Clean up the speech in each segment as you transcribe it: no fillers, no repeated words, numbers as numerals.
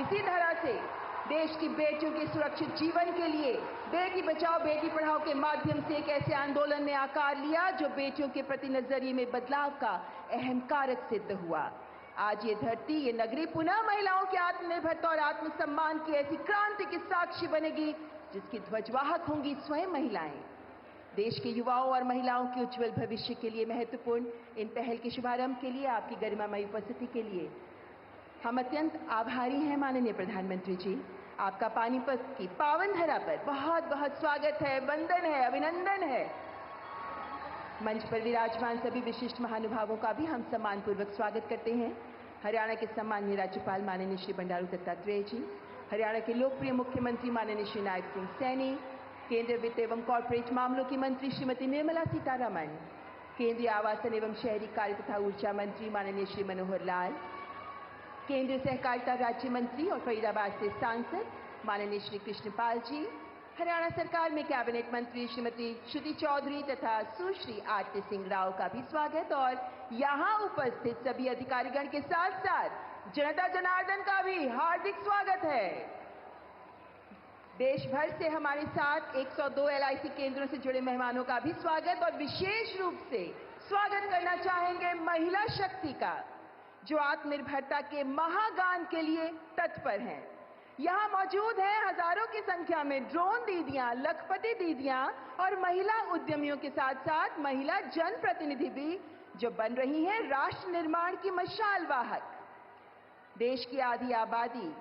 इसी तरह से देश की बेटियों के सुरक्षित जीवन के लिए बेटी बचाओ बेटी पढ़ाओ के माध्यम से एक ऐसे आंदोलन ने आकार लिया जो बेटियों के प्रति नजरिए में बदलाव का अहम कारक सिद्ध हुआ। आज ये धरती, ये नगरी पुनः महिलाओं की आत्मनिर्भरता और आत्मसम्मान की ऐसी क्रांति की साक्षी बनेगी जिसकी ध्वजवाहक होंगी स्वयं महिलाएं। देश के युवाओं और महिलाओं के उज्जवल भविष्य के लिए महत्वपूर्ण इन पहल के शुभारंभ के लिए आपकी गरिमामयी उपस्थिति के लिए हम अत्यंत आभारी हैं माननीय प्रधानमंत्री जी। आपका पानीपत की पावन धरा पर बहुत बहुत स्वागत है, वंदन है, अभिनंदन है। मंच पर विराजमान सभी विशिष्ट महानुभावों का भी हम सम्मानपूर्वक स्वागत करते हैं। हरियाणा के सम्माननीय राज्यपाल माननीय श्री बंडारू दत्तात्रेय जी, हरियाणा के लोकप्रिय मुख्यमंत्री माननीय श्री नायब सिंह सैनी, केंद्रीय वित्त एवं कॉर्पोरेट मामलों की मंत्री श्रीमती निर्मला सीतारमण, केंद्रीय आवासन एवं शहरी कार्य तथा ऊर्जा मंत्री माननीय श्री मनोहर लाल, केंद्रीय सहकारिता राज्य मंत्री और फरीदाबाद से सांसद माननीय श्री कृष्णपाल जी, हरियाणा सरकार में कैबिनेट मंत्री श्रीमती श्रुति चौधरी तथा सुश्री आरती सिंह राव का भी स्वागत और यहां उपस्थित सभी अधिकारीगण के साथ साथ जनता जनार्दन का भी हार्दिक स्वागत है। देश भर से हमारे साथ 102 LIC केंद्रों से जुड़े मेहमानों का भी स्वागत और विशेष रूप से स्वागत करना चाहेंगे महिला शक्ति का, जो आत्मनिर्भरता के महागान के लिए तत्पर हैं। यहां मौजूद हैं हजारों की संख्या में ड्रोन दीदियां, लखपति दीदियां और महिला उद्यमियों के साथ साथ महिला जनप्रतिनिधि भी, जो बन रही हैं राष्ट्र निर्माण की मशाल वाहक। देश की आधी आबादी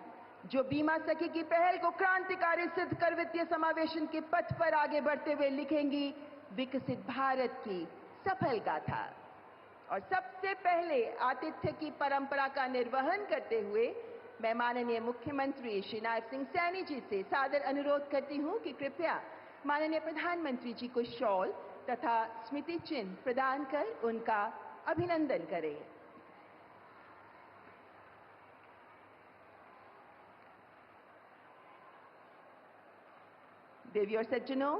जो बीमा सखी की पहल को क्रांतिकारी सिद्ध कर वित्तीय समावेशन के पथ पर आगे बढ़ते हुए लिखेंगी विकसित भारत की सफल गाथा। और सबसे पहले आतिथ्य की परंपरा का निर्वहन करते हुए मैं माननीय मुख्यमंत्री श्री नायब सिंह सैनी जी से सादर अनुरोध करती हूं कि कृपया माननीय प्रधानमंत्री जी को शॉल तथा स्मृति चिन्ह प्रदान कर उनका अभिनंदन करें। देवियों और सज्जनों,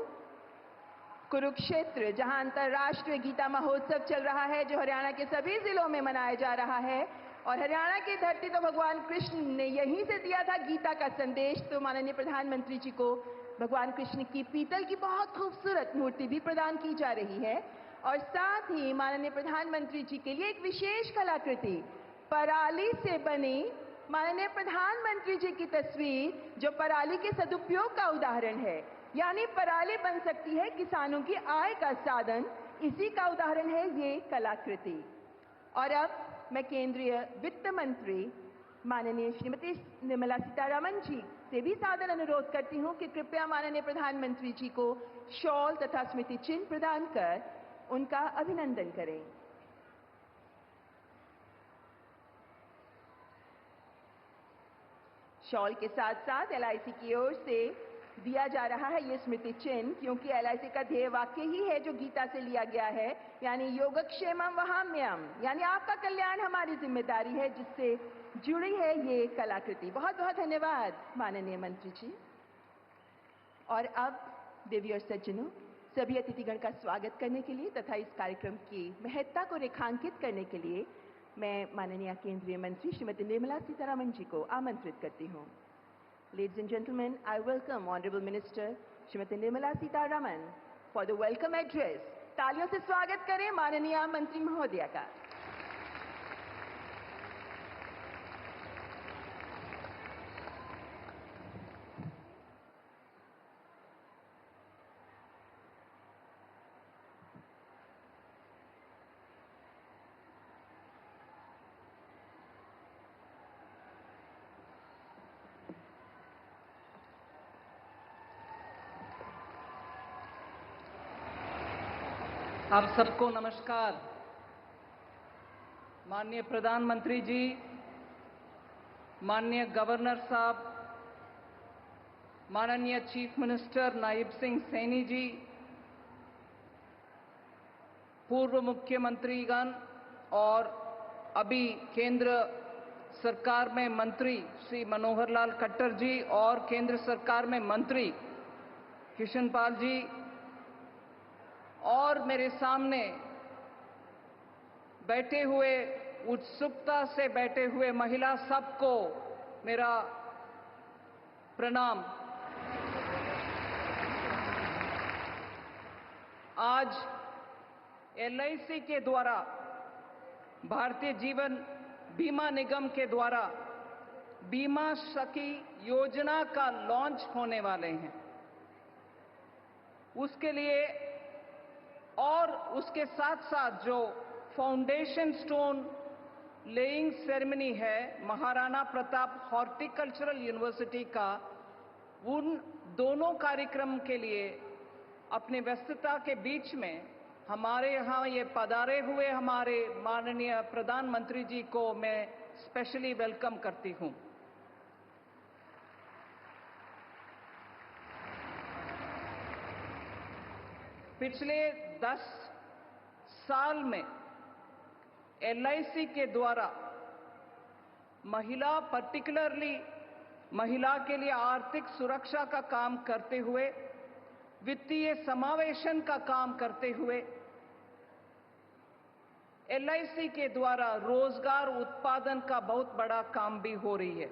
कुरुक्षेत्र जहां अंतर्राष्ट्रीय गीता महोत्सव चल रहा है, जो हरियाणा के सभी जिलों में मनाया जा रहा है, और हरियाणा की धरती तो भगवान कृष्ण ने यहीं से दिया था गीता का संदेश, तो माननीय प्रधानमंत्री जी को भगवान कृष्ण की पीतल की बहुत खूबसूरत मूर्ति भी प्रदान की जा रही है। और साथ ही माननीय प्रधानमंत्री जी के लिए एक विशेष कलाकृति पराली से बनी माननीय प्रधानमंत्री जी की तस्वीर, जो पराली के सदुपयोग का उदाहरण है, यानी पराली बन सकती है किसानों की आय का साधन, इसी का उदाहरण है ये कलाकृति। और अब मैं केंद्रीय वित्त मंत्री माननीय श्रीमती निर्मला सीतारमण जी से भी सादर अनुरोध करती हूं कि कृपया माननीय प्रधानमंत्री जी को शॉल तथा स्मृति चिन्ह प्रदान कर उनका अभिनंदन करें। शॉल के साथ साथ LIC की ओर से दिया जा रहा है ये स्मृति चिन्ह, क्योंकि LIC का ध्येय वाक्य ही है जो गीता से लिया गया है, यानी योगक्षेमम वहाम्यहम्, यानी आपका कल्याण हमारी जिम्मेदारी है, जिससे जुड़ी है ये कलाकृति। बहुत बहुत धन्यवाद माननीय मंत्री जी। और अब देवी और सज्जनों, सभी अतिथिगण का स्वागत करने के लिए तथा इस कार्यक्रम की महत्ता को रेखांकित करने के लिए मैं माननीय केंद्रीय मंत्री श्रीमती निर्मला सीतारमण जी को आमंत्रित करती हूँ। Ladies and gentlemen, I welcome Honorable Minister Srimati Nirmala Sitharaman for the welcome address. तालियों से स्वागत करें माननीय मंत्री महोदया का। आप सबको नमस्कार। माननीय प्रधानमंत्री जी, माननीय गवर्नर साहब, माननीय चीफ मिनिस्टर नायब सिंह सैनी जी, पूर्व मुख्यमंत्रीगण और अभी केंद्र सरकार में मंत्री श्री मनोहर लाल खट्टर जी और केंद्र सरकार में मंत्री कृष्णपाल जी, और मेरे सामने बैठे हुए उत्सुकता से बैठे हुए महिला सबको मेरा प्रणाम। आज LIC के द्वारा भारतीय जीवन बीमा निगम के द्वारा बीमा सखी योजना का लॉन्च होने वाले हैं। उसके लिए और उसके साथ साथ जो फाउंडेशन स्टोन लेइंग सेरेमनी है महाराणा प्रताप हॉर्टिकल्चरल यूनिवर्सिटी का, उन दोनों कार्यक्रम के लिए अपनी व्यस्तता के बीच में हमारे यहाँ ये पधारे हुए हमारे माननीय प्रधानमंत्री जी को मैं स्पेशली वेलकम करती हूँ। पिछले 10 साल में LIC के द्वारा पर्टिकुलरली महिला के लिए आर्थिक सुरक्षा का काम करते हुए, वित्तीय समावेशन का काम करते हुए, LIC के द्वारा रोजगार उत्पादन का बहुत बड़ा काम भी हो रही है।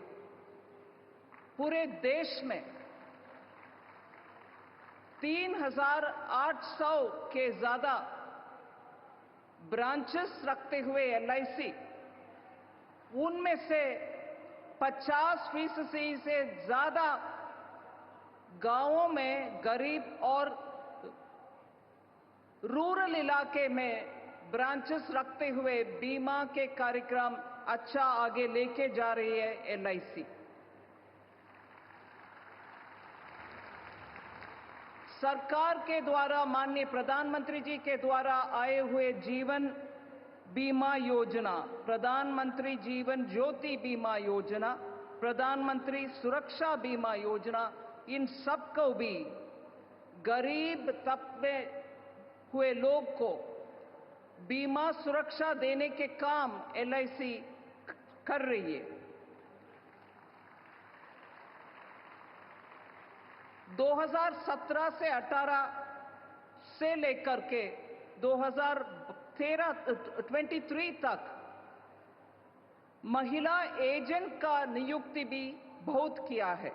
पूरे देश में 3,800 के ज्यादा ब्रांचेस रखते हुए LIC, उनमें से 50% से ज्यादा गांवों में गरीब और रूरल इलाके में ब्रांचेस रखते हुए बीमा के कार्यक्रम अच्छा आगे लेके जा रही है LIC। सरकार के द्वारा माननीय प्रधानमंत्री जी के द्वारा आए हुए जीवन बीमा योजना, प्रधानमंत्री जीवन ज्योति बीमा योजना, प्रधानमंत्री सुरक्षा बीमा योजना, इन सबको भी गरीब तबके हुए लोग को बीमा सुरक्षा देने के काम LIC कर रही है। 2017 से 18 से लेकर के 2023 तक महिला एजेंट का नियुक्ति भी बहुत किया है।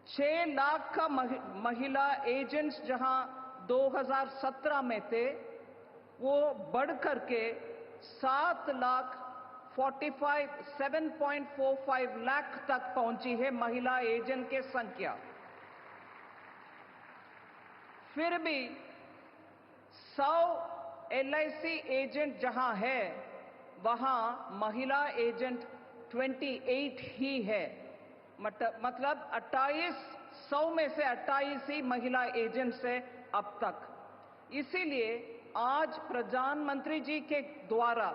6 लाख का महिला एजेंट्स जहां 2017 में थे, वो बढ़कर के 7.45 लाख तक पहुंची है महिला एजेंट की संख्या। फिर भी 100 LIC एजेंट जहां है, वहां महिला एजेंट 28 ही है। मतलब 100 में से 28 ही महिला एजेंट्स है अब तक। इसीलिए आज प्रधानमंत्री जी के द्वारा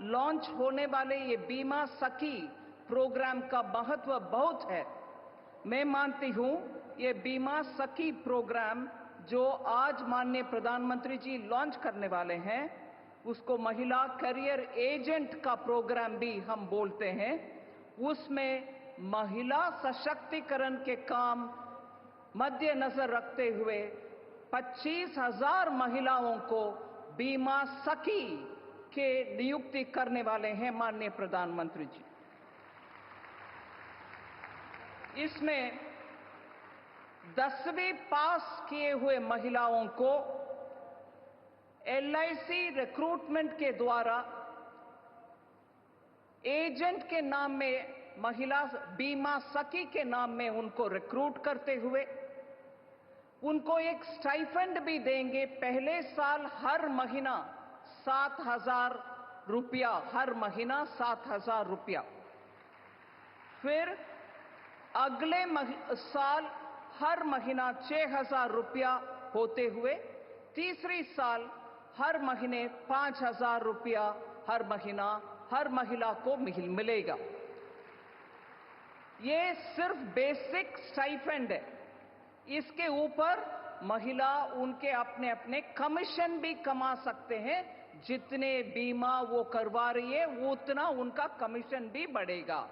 लॉन्च होने वाले ये बीमा सखी प्रोग्राम का महत्व बहुत है। मैं मानती हूं ये बीमा सखी प्रोग्राम जो आज माननीय प्रधानमंत्री जी लॉन्च करने वाले हैं, उसको महिला करियर एजेंट का प्रोग्राम भी हम बोलते हैं। उसमें महिला सशक्तिकरण के काम मद्देनजर रखते हुए 25,000 महिलाओं को बीमा सखी के नियुक्ति करने वाले हैं माननीय प्रधानमंत्री जी। इसमें 10वीं पास किए हुए महिलाओं को LIC रिक्रूटमेंट के द्वारा एजेंट के नाम में, महिला बीमा सखी के नाम में उनको रिक्रूट करते हुए उनको एक स्टाइफंड भी देंगे। पहले साल हर महीना 7,000 रुपया, हर महीना 7,000 रुपया। फिर अगले साल हर महीना 6,000 रुपया होते हुए तीसरी साल हर महीने 5,000 रुपया हर महीना हर महिला को मिलेगा। ये सिर्फ बेसिक स्टाइपेंड है। इसके ऊपर महिला उनके अपने अपने कमीशन भी कमा सकते हैं। जितने बीमा वो करवा रही है उतना उनका कमीशन भी बढ़ेगा।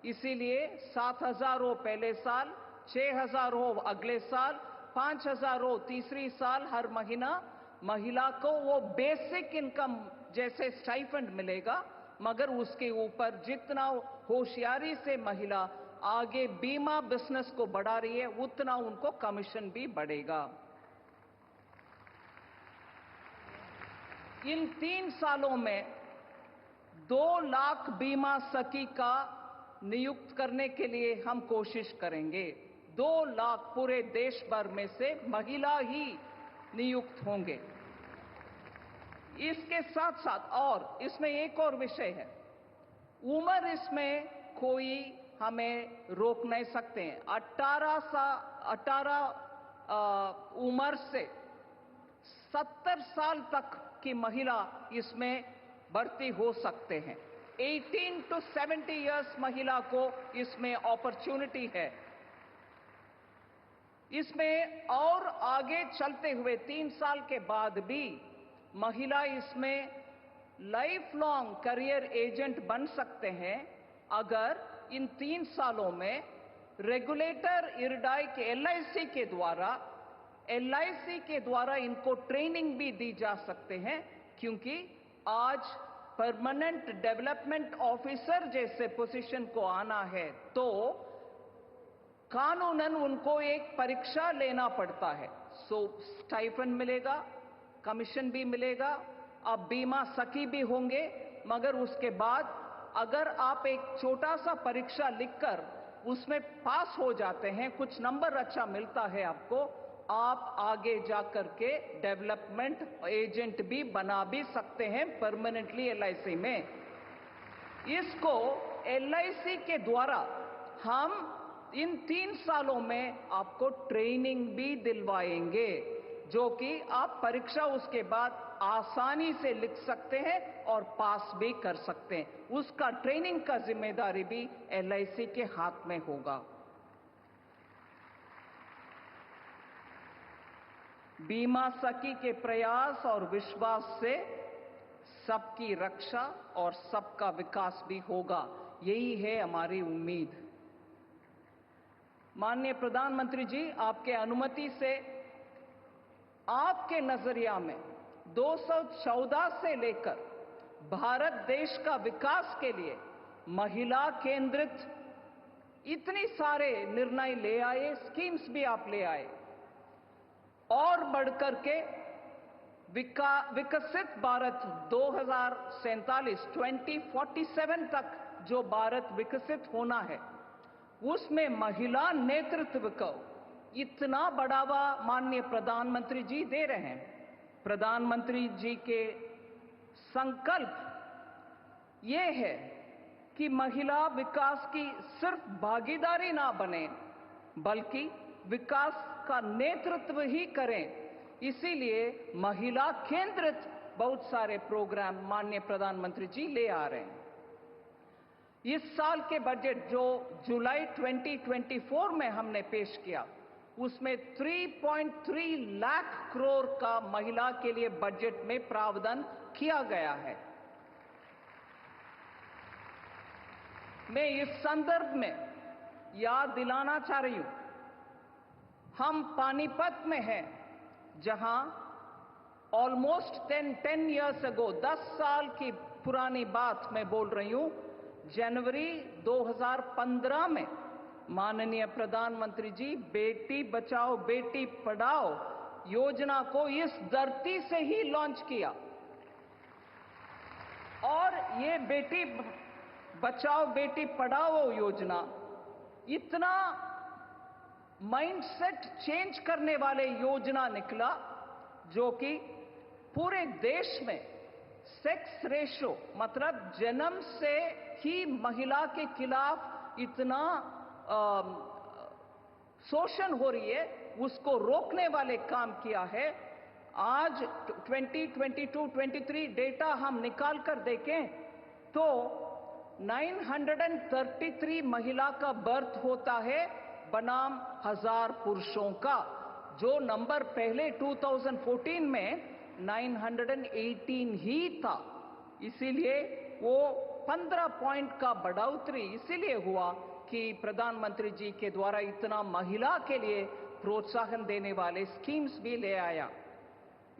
इसीलिए 7,000 हो पहले साल, 6,000 हो अगले साल, 5,000 हो तीसरी साल हर महीना। महिला को वो बेसिक इनकम जैसे स्टाइपेंड मिलेगा, मगर उसके ऊपर जितना होशियारी से महिला आगे बीमा बिजनेस को बढ़ा रही है, उतना उनको कमीशन भी बढ़ेगा। इन 3 सालों में 2 लाख बीमा सखी का नियुक्त करने के लिए हम कोशिश करेंगे। 2 लाख पूरे देश भर में से महिला ही नियुक्त होंगे। इसके साथ साथ और इसमें एक और विषय है, उम्र इसमें कोई हमें रोक नहीं सकते हैं। 18 उम्र से 70 साल तक की महिला इसमें भर्ती हो सकते हैं। 18 to 70 इयर्स महिला को इसमें अपॉर्चुनिटी है। इसमें और आगे चलते हुए 3 साल के बाद भी महिला इसमें लाइफ लॉन्ग करियर एजेंट बन सकते हैं, अगर इन 3 सालों में रेगुलेटर इरडाई के LIC के द्वारा इनको ट्रेनिंग भी दी जा सकते हैं, क्योंकि आज परमानेंट डेवलपमेंट ऑफिसर जैसे पोजीशन को आना है तो कानूनन उनको एक परीक्षा लेना पड़ता है। सो स्टाइपेंड मिलेगा, कमीशन भी मिलेगा, आप बीमा सखी भी होंगे, मगर उसके बाद अगर आप एक छोटा सा परीक्षा लिखकर उसमें पास हो जाते हैं, कुछ नंबर अच्छा मिलता है आपको, आप आगे जाकर के डेवलपमेंट एजेंट भी बना भी सकते हैं परमानेंटली LIC में। इसको LIC के द्वारा हम इन 3 सालों में आपको ट्रेनिंग भी दिलवाएंगे, जो कि आप परीक्षा उसके बाद आसानी से लिख सकते हैं और पास भी कर सकते हैं। उसका ट्रेनिंग का जिम्मेदारी भी LIC के हाथ में होगा। बीमा सखी के प्रयास और विश्वास से सबकी रक्षा और सबका विकास भी होगा, यही है हमारी उम्मीद। माननीय प्रधानमंत्री जी, आपके अनुमति से आपके नजरिया में 214 से लेकर भारत देश का विकास के लिए महिला केंद्रित इतनी सारे निर्णय ले आए, स्कीम्स भी आप ले आए, और बढ़कर के विकसित भारत 2047 तक जो भारत विकसित होना है, उसमें महिला नेतृत्व को इतना बढ़ावा माननीय प्रधानमंत्री जी दे रहे हैं। प्रधानमंत्री जी के संकल्प ये है कि महिला विकास की सिर्फ भागीदारी ना बने, बल्कि विकास का नेतृत्व ही करें। इसीलिए महिला केंद्रित बहुत सारे प्रोग्राम माननीय प्रधानमंत्री जी ले आ रहे हैं। इस साल के बजट जो जुलाई 2024 में हमने पेश किया, उसमें 3.3 लाख करोड़ का महिला के लिए बजट में प्रावधान किया गया है। मैं इस संदर्भ में याद दिलाना चाह रही हूं, हम पानीपत में हैं, जहां ऑलमोस्ट 10 इयर्स अगो, 10 साल की पुरानी बात मैं बोल रही हूं, जनवरी 2015 में माननीय प्रधानमंत्री जी बेटी बचाओ बेटी पढ़ाओ योजना को इस धरती से ही लॉन्च किया। और ये बेटी बचाओ बेटी पढ़ाओ योजना इतना माइंडसेट चेंज करने वाले योजना निकला, जो कि पूरे देश में सेक्स रेशो, मतलब जन्म से ही महिला के खिलाफ इतना शोषण हो रही है, उसको रोकने वाले काम किया है। आज 2022-23 डेटा हम निकाल कर देखें तो 933 महिला का बर्थ होता है बनाम 1000 पुरुषों का, जो नंबर पहले 2014 में 918 ही था। इसीलिए वो 15 पॉइंट का बढ़ोतरी इसीलिए हुआ कि प्रधानमंत्री जी के द्वारा इतना महिला के लिए प्रोत्साहन देने वाले स्कीम्स भी ले आया।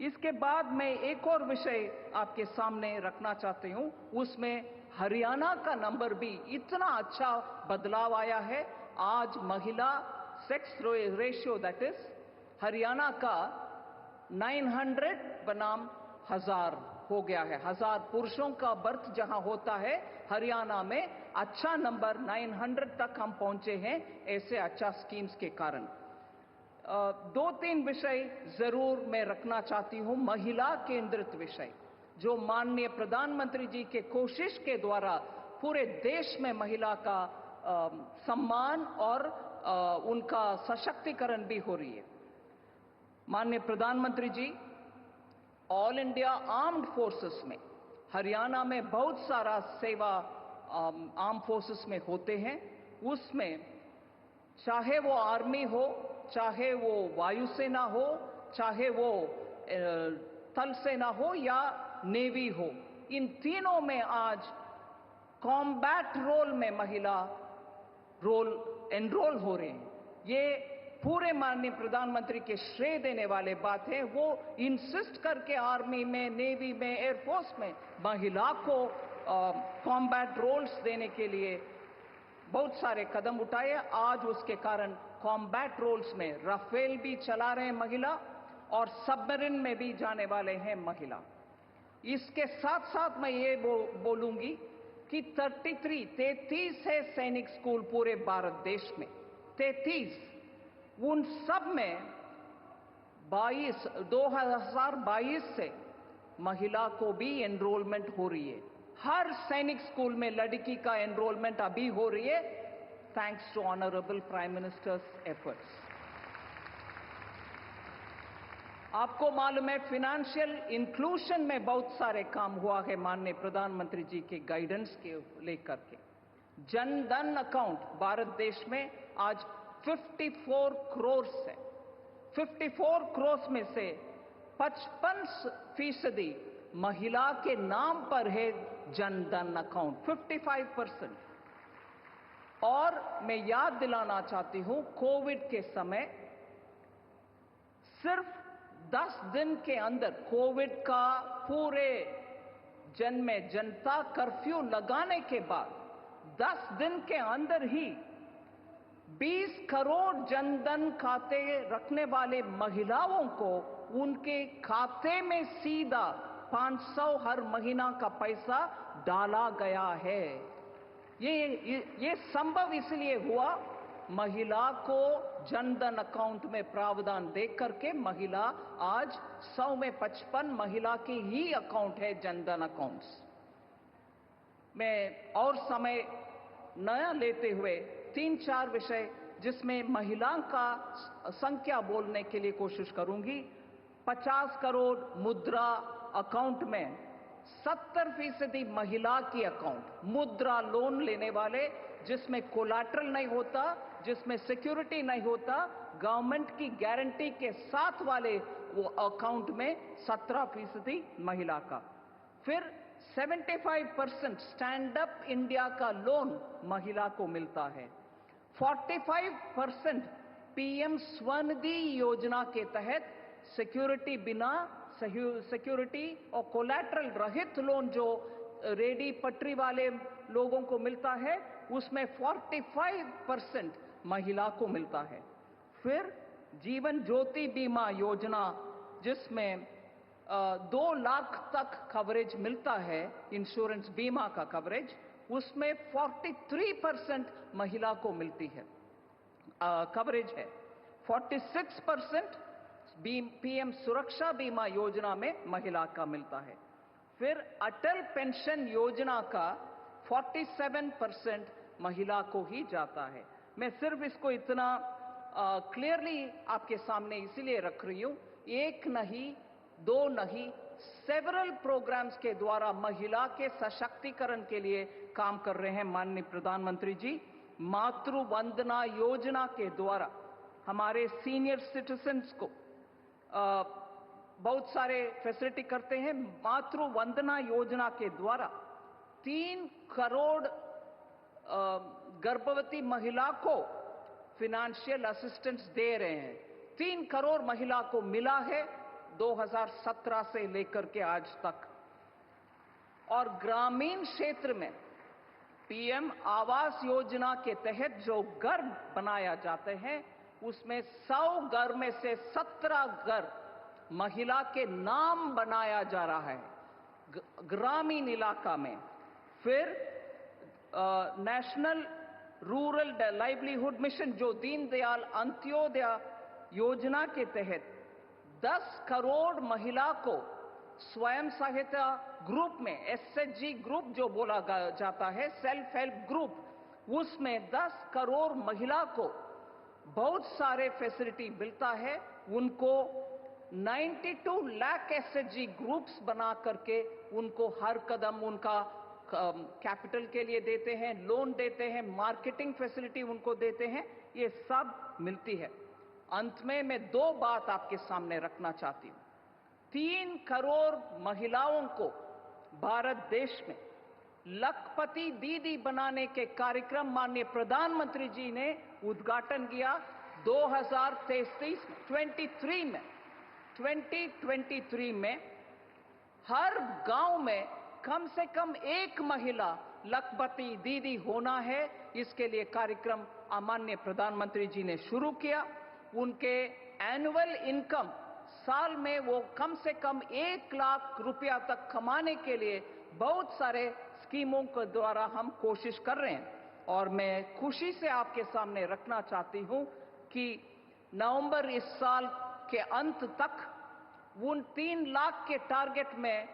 इसके बाद मैं एक और विषय आपके सामने रखना चाहती हूं, उसमें हरियाणा का नंबर भी इतना अच्छा बदलाव आया है। आज महिला sex ratio that is Haryana का 900 बनाम 1000 हो गया है। 1000 पुरुषों का बर्थ जहां होता है, हरियाणा में अच्छा नंबर 900 तक हम पहुंचे हैं, ऐसे अच्छा स्कीम्स के कारण। 2-3 विषय जरूर मैं रखना चाहती हूं। महिला केंद्रित विषय, जो माननीय प्रधानमंत्री जी के कोशिश के द्वारा पूरे देश में महिला का सम्मान और उनका सशक्तिकरण भी हो रही है। माननीय प्रधानमंत्री जी ऑल इंडिया आर्म्ड फोर्सेस में, हरियाणा में बहुत सारा सेवा आर्म फोर्सेस में होते हैं, उसमें चाहे वो आर्मी हो, चाहे वो वायुसेना हो, चाहे वो थल सेना हो या नेवी हो, इन तीनों में आज कॉम्बैट रोल में महिला एनरोल हो रहे हैं। ये पूरे माननीय प्रधानमंत्री के श्रेय देने वाले बात है। वो इंसिस्ट करके आर्मी में, नेवी में, एयरफोर्स में महिला को कॉम्बैट रोल्स देने के लिए बहुत सारे कदम उठाए। आज उसके कारण कॉम्बैट रोल्स में राफेल भी चला रहे हैं महिला, और सबमरीन में भी जाने वाले हैं महिला। इसके साथ साथ मैं ये बोलूंगी कि 33 है सैनिक स्कूल पूरे भारत देश में, 33, उन सब में 2022 से महिला को भी एनरोलमेंट हो रही है। हर सैनिक स्कूल में लड़की का एनरोलमेंट अभी हो रही है, thanks to honourable prime ministers efforts. आपको मालूम है, फाइनेंशियल इंक्लूजन में बहुत सारे काम हुआ है माननीय प्रधानमंत्री जी के गाइडेंस के लेकर के। जन धन अकाउंट भारत देश में आज 54 करोड़ है। 54 करोड़ में से 55% महिला के नाम पर है जन धन अकाउंट, 55%। और मैं याद दिलाना चाहती हूं, कोविड के समय सिर्फ 10 दिन के अंदर कोविड का पूरे जनता कर्फ्यू लगाने के बाद 10 दिन के अंदर ही 20 करोड़ जनधन खाते रखने वाले महिलाओं को उनके खाते में सीधा 500 हर महीना का पैसा डाला गया है। ये संभव इसलिए हुआ, महिला को जनधन अकाउंट में प्रावधान दे करके महिला आज 100 में 55 महिला के ही अकाउंट है जनधन अकाउंट्स। मैं और समय नया लेते हुए 3-4 विषय जिसमें महिलाओं का संख्या बोलने के लिए कोशिश करूंगी। 50 करोड़ मुद्रा अकाउंट में 70% महिला की अकाउंट, मुद्रा लोन लेने वाले, जिसमें कोलैटरल नहीं होता, जिसमें सिक्योरिटी नहीं होता, गवर्नमेंट की गारंटी के साथ वाले वो अकाउंट में 17% महिला का। फिर 75% स्टैंड अप इंडिया का लोन महिला को मिलता है। 45% पीएम स्वनिधि योजना के तहत सिक्योरिटी और कोलैटरल रहित लोन जो रेडी पटरी वाले लोगों को मिलता है, उसमें 45% महिला को मिलता है। फिर जीवन ज्योति बीमा योजना, जिसमें 2 लाख तक कवरेज मिलता है, इंश्योरेंस बीमा का कवरेज, उसमें 43% महिला को मिलती है, कवरेज है। 46% पीएम सुरक्षा बीमा योजना में महिला का मिलता है। फिर अटल पेंशन योजना का 47% महिला को ही जाता है। मैं सिर्फ इसको इतना क्लियरली आपके सामने इसीलिए रख रही हूं, एक नहीं, 2 नहीं, सेवरल प्रोग्राम्स के द्वारा महिला के सशक्तिकरण के लिए काम कर रहे हैं माननीय प्रधानमंत्री जी। मातृ वंदना योजना के द्वारा हमारे सीनियर सिटीजन्स को बहुत सारे फैसिलिटी करते हैं। मातृ वंदना योजना के द्वारा 3 करोड़ गर्भवती महिला को फाइनेंशियल असिस्टेंस दे रहे हैं। 3 करोड़ महिला को मिला है 2017 से लेकर के आज तक। और ग्रामीण क्षेत्र में पीएम आवास योजना के तहत जो घर बनाया जाते हैं उसमें 100 घर में से 17 घर महिला के नाम बनाया जा रहा है ग्रामीण इलाका में। फिर नेशनल रूरल लाइवलीहुड मिशन जो दीनदयाल अंत्योदय योजना के तहत 10 करोड़ महिला को स्वयं सहायता ग्रुप में एसएचजी ग्रुप जो बोला जाता है सेल्फ हेल्प ग्रुप, उसमें 10 करोड़ महिला को बहुत सारे फैसिलिटी मिलता है। उनको 92 लाख एसएचजी ग्रुप्स बना करके उनको हर कदम उनका कैपिटल के लिए देते हैं, लोन देते हैं, मार्केटिंग फैसिलिटी उनको देते हैं, ये सब मिलती है। अंत में मैं 2 बात आपके सामने रखना चाहती हूं। 3 करोड़ महिलाओं को भारत देश में लखपति दीदी बनाने के कार्यक्रम माननीय प्रधानमंत्री जी ने उद्घाटन किया 2023 में हर गांव में कम से कम एक महिला लखपति दीदी होना है। इसके लिए कार्यक्रम माननीय प्रधानमंत्री जी ने शुरू किया। उनके एनुअल इनकम साल में वो कम से कम 1 लाख रुपया तक कमाने के लिए बहुत सारे स्कीमों के द्वारा हम कोशिश कर रहे हैं। और मैं खुशी से आपके सामने रखना चाहती हूं कि नवंबर इस साल के अंत तक उन 3 लाख के टारगेट में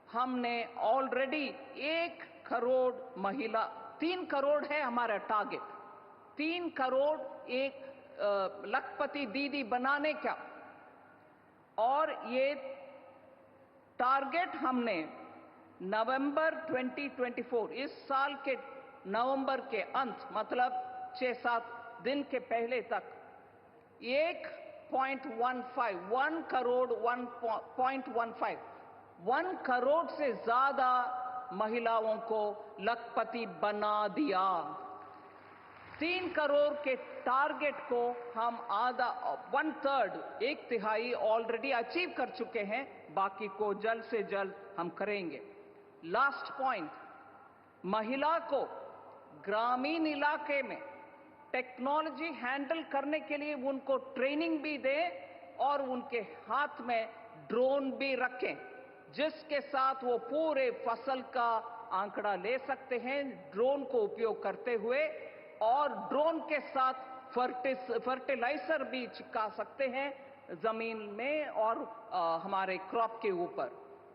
हमने ऑलरेडी 1 करोड़ महिला, 3 करोड़ है हमारा टारगेट, 3 करोड़ एक लखपति दीदी बनाने का। और ये टारगेट हमने नवंबर 2024 इस साल के नवंबर के अंत मतलब 6-7 दिन के पहले तक 1 करोड़ से ज्यादा महिलाओं को लखपति बना दिया। 3 करोड़ के टारगेट को हम आधा 1/3 1/3 ऑलरेडी अचीव कर चुके हैं, बाकी को जल्द से जल्द हम करेंगे। लास्ट पॉइंट, महिला को ग्रामीण इलाके में टेक्नोलॉजी हैंडल करने के लिए उनको ट्रेनिंग भी दें और उनके हाथ में ड्रोन भी रखें, जिसके साथ वो पूरे फसल का आंकड़ा ले सकते हैं ड्रोन को उपयोग करते हुए, और ड्रोन के साथ फर्टिलाइजर भी चिपका सकते हैं जमीन में और हमारे क्रॉप के ऊपर।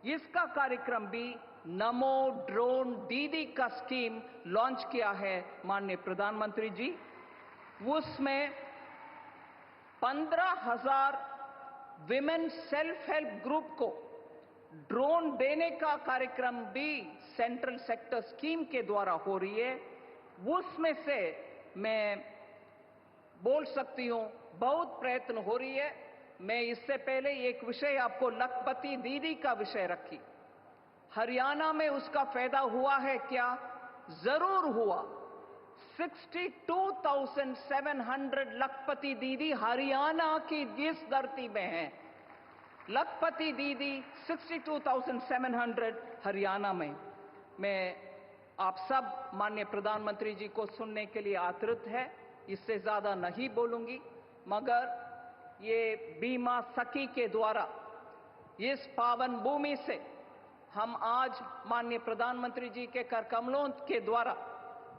इसका कार्यक्रम भी नमो ड्रोन दीदी का स्कीम लॉन्च किया है माननीय प्रधानमंत्री जी। उसमें 15,000 विमेन सेल्फ हेल्प ग्रुप को ड्रोन देने का कार्यक्रम भी सेंट्रल सेक्टर स्कीम के द्वारा हो रही है। उसमें से मैं बोल सकती हूं बहुत प्रयत्न हो रही है। मैं इससे पहले एक विषय आपको लखपति दीदी का विषय रखी, हरियाणा में उसका फायदा हुआ है क्या? जरूर हुआ। 62,700 लखपति दीदी हरियाणा की इस धरती में हैं। लखपति दीदी 62,700 हरियाणा में। मैं आप सब माननीय प्रधानमंत्री जी को सुनने के लिए आतुर है, इससे ज्यादा नहीं बोलूंगी, मगर ये बीमा सखी के द्वारा इस पावन भूमि से हम आज माननीय प्रधानमंत्री जी के कर कमलों के द्वारा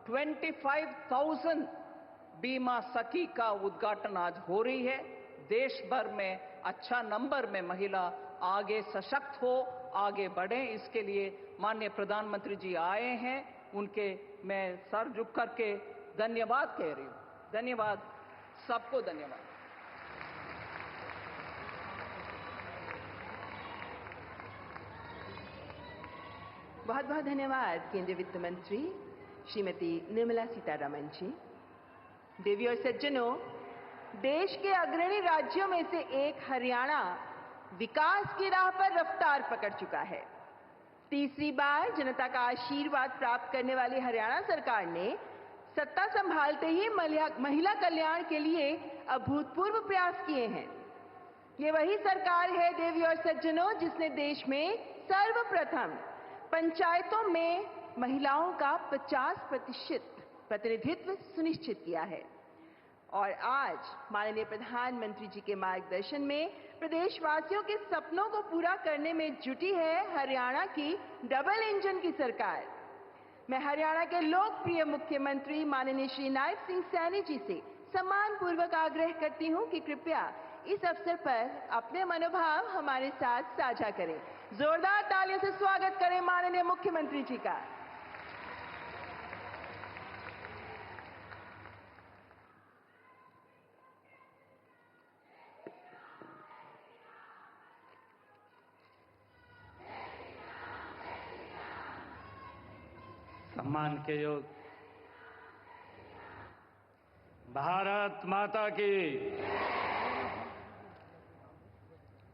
25,000 बीमा सखी का उद्घाटन आज हो रही है। देश भर में अच्छा नंबर में महिला आगे सशक्त हो, आगे बढ़े, इसके लिए माननीय प्रधानमंत्री जी आए हैं। उनके मैं सर झुक करके धन्यवाद कह रही हूं। धन्यवाद, सबको धन्यवाद। बहुत बहुत धन्यवाद केंद्रीय वित्त मंत्री श्रीमती निर्मला सीतारमण जी। देवी और सज्जनों, देश के अग्रणी राज्यों में से एक हरियाणा विकास की राह पर रफ्तार पकड़ चुका है। तीसरी बार जनता का आशीर्वाद प्राप्त करने वाली हरियाणा सरकार ने सत्ता संभालते ही महिला कल्याण के लिए अभूतपूर्व प्रयास किए हैं। ये वही सरकार है देवी और सज्जनों, जिसने देश में सर्वप्रथम पंचायतों में महिलाओं का 50% प्रतिनिधित्व सुनिश्चित किया है। और आज माननीय प्रधानमंत्री जी के मार्गदर्शन में प्रदेशवासियों के सपनों को पूरा करने में जुटी है हरियाणा की डबल इंजन की सरकार। मैं हरियाणा के लोकप्रिय मुख्यमंत्री माननीय श्री नायब सिंह सैनी जी से सम्मानपूर्वक आग्रह करती हूं कि कृपया इस अवसर पर अपने मनोभाव हमारे साथ साझा करें। जोरदार तालियों से स्वागत करें माननीय मुख्यमंत्री जी का। सम्मान के योग भारत माता की।